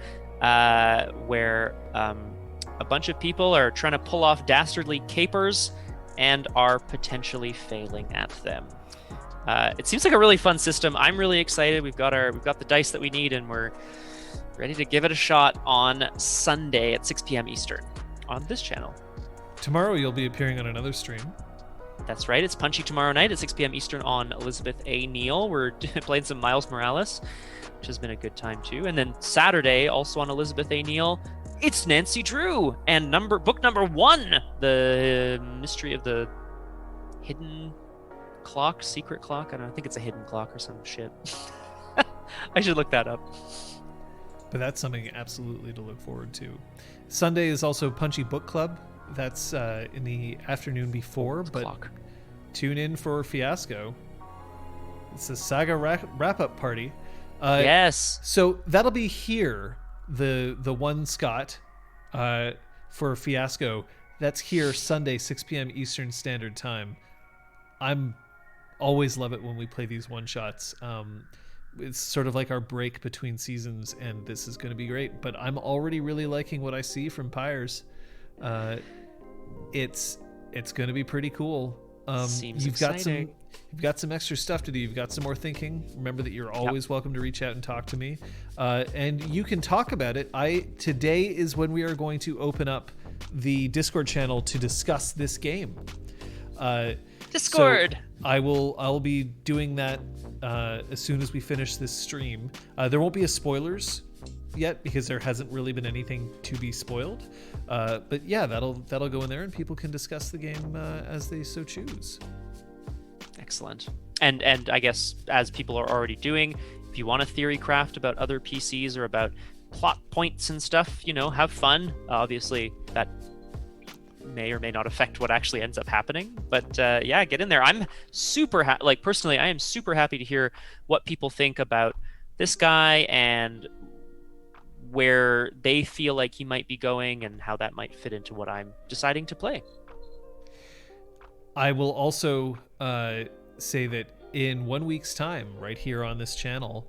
where a bunch of people are trying to pull off dastardly capers and are potentially failing at them. It seems like a really fun system. I'm really excited. We've got the dice that we need, and we're ready to give it a shot on Sunday at 6 p.m. Eastern on this channel. Tomorrow you'll be appearing on another stream. That's right. It's Punchy tomorrow night at 6 p.m. Eastern on Elizabeth A. Neal. We're playing some Miles Morales, which has been a good time too. And then Saturday, also on Elizabeth A. Neal, it's Nancy Drew and book number 1, The Mystery of the Hidden Clock, Secret Clock. I don't know. I think it's a hidden clock or some shit. I should look that up. But that's something absolutely to look forward to. Sunday is also Punchy Book Club. That's in the afternoon before, but tune in for Fiasco. It's a saga wrap-up party. Yes. So that'll be here, the one Scott for Fiasco. That's here Sunday, 6 p.m. Eastern Standard Time. I'm always love it when we play these one-shots. It's sort of like our break between seasons, and this is going to be great. But I'm already really liking what I see from Pyres. It's going to be pretty cool. Seems exciting. You've got some extra stuff to do. You've got some more thinking. Remember that you're always welcome to reach out and talk to me, and you can talk about it. Today is when we are going to open up the Discord channel to discuss this game. Discord. So I'll be doing that as soon as we finish this stream. There won't be a spoilers yet because there hasn't really been anything to be spoiled. But yeah, that'll go in there and people can discuss the game as they so choose. Excellent. And I guess as people are already doing, if you want to theory craft about other PCs or about plot points and stuff, have fun. Obviously that may or may not affect what actually ends up happening, but yeah, get in there. I'm super personally I am super happy to hear what people think about this guy and where they feel like he might be going and how that might fit into what I'm deciding to play. I will also say that in 1 week's time, right here on this channel,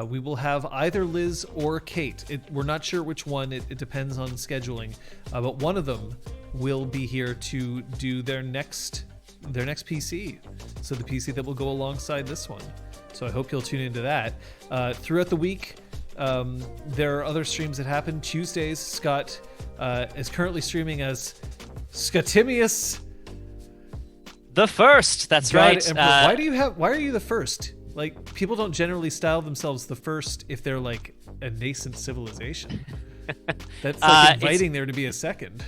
we will have either Liz or Kate. We're not sure which one. It depends on scheduling, but one of them will be here to do their next PC. So the PC that will go alongside this one. So I hope you'll tune into that. Throughout the week, there are other streams that happen. Tuesdays, Scott is currently streaming as Scatimius The first. That's God right. Emperor. Why are you the first? Like, people don't generally style themselves the first if they're like a nascent civilization. That's like inviting there to be a second.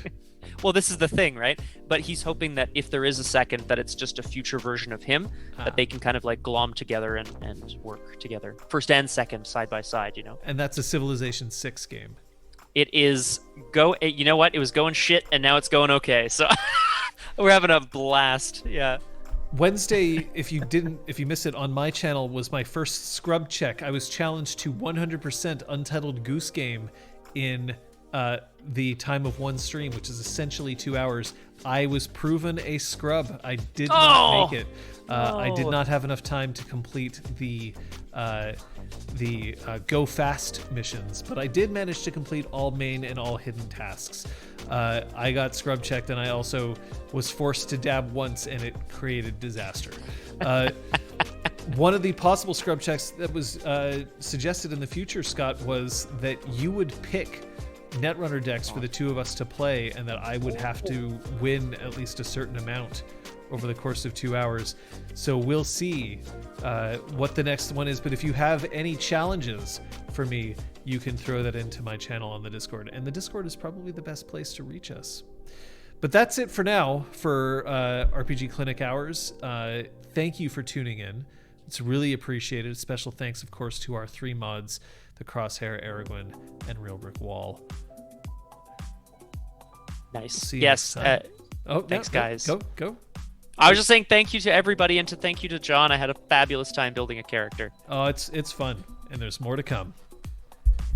Well, this is the thing, right? But he's hoping that if there is a second, that it's just a future version of him, that they can kind of like glom together and work together. First and second, side by side, you know? And that's a Civilization 6 game. It is you know what? It was going shit, and now it's going okay. So we're having a blast. Yeah. Wednesday, if you missed it on my channel, was my first scrub check. I was challenged to 100% Untitled Goose Game in the time of one stream, which is essentially 2 hours. I was proven a scrub. I did not make it. I did not have enough time to complete the go fast missions, but I did manage to complete all main and all hidden tasks. I got scrub checked, and I also was forced to dab once, and it created disaster. One of the possible scrub checks that was suggested in the future, Scott, was that you would pick Netrunner decks for the two of us to play, and that I would have to win at least a certain amount over the course of 2 hours. So we'll see what the next one is. But if you have any challenges for me, you can throw that into my channel on the Discord. And the Discord is probably the best place to reach us. But that's it for now for RPG Clinic Hours. Thank you for tuning in. It's really appreciated. Special thanks, of course, to our 3 mods, the Crosshair, Aragorn, and Real Brick Wall. Nice. Yes. Thanks, guys. Go. I was just saying thank you to everybody, and thank you to John. I had a fabulous time building a character. Oh, it's fun, and there's more to come.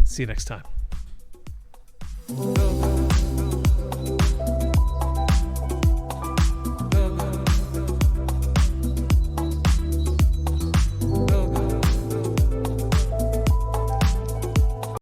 See you next time.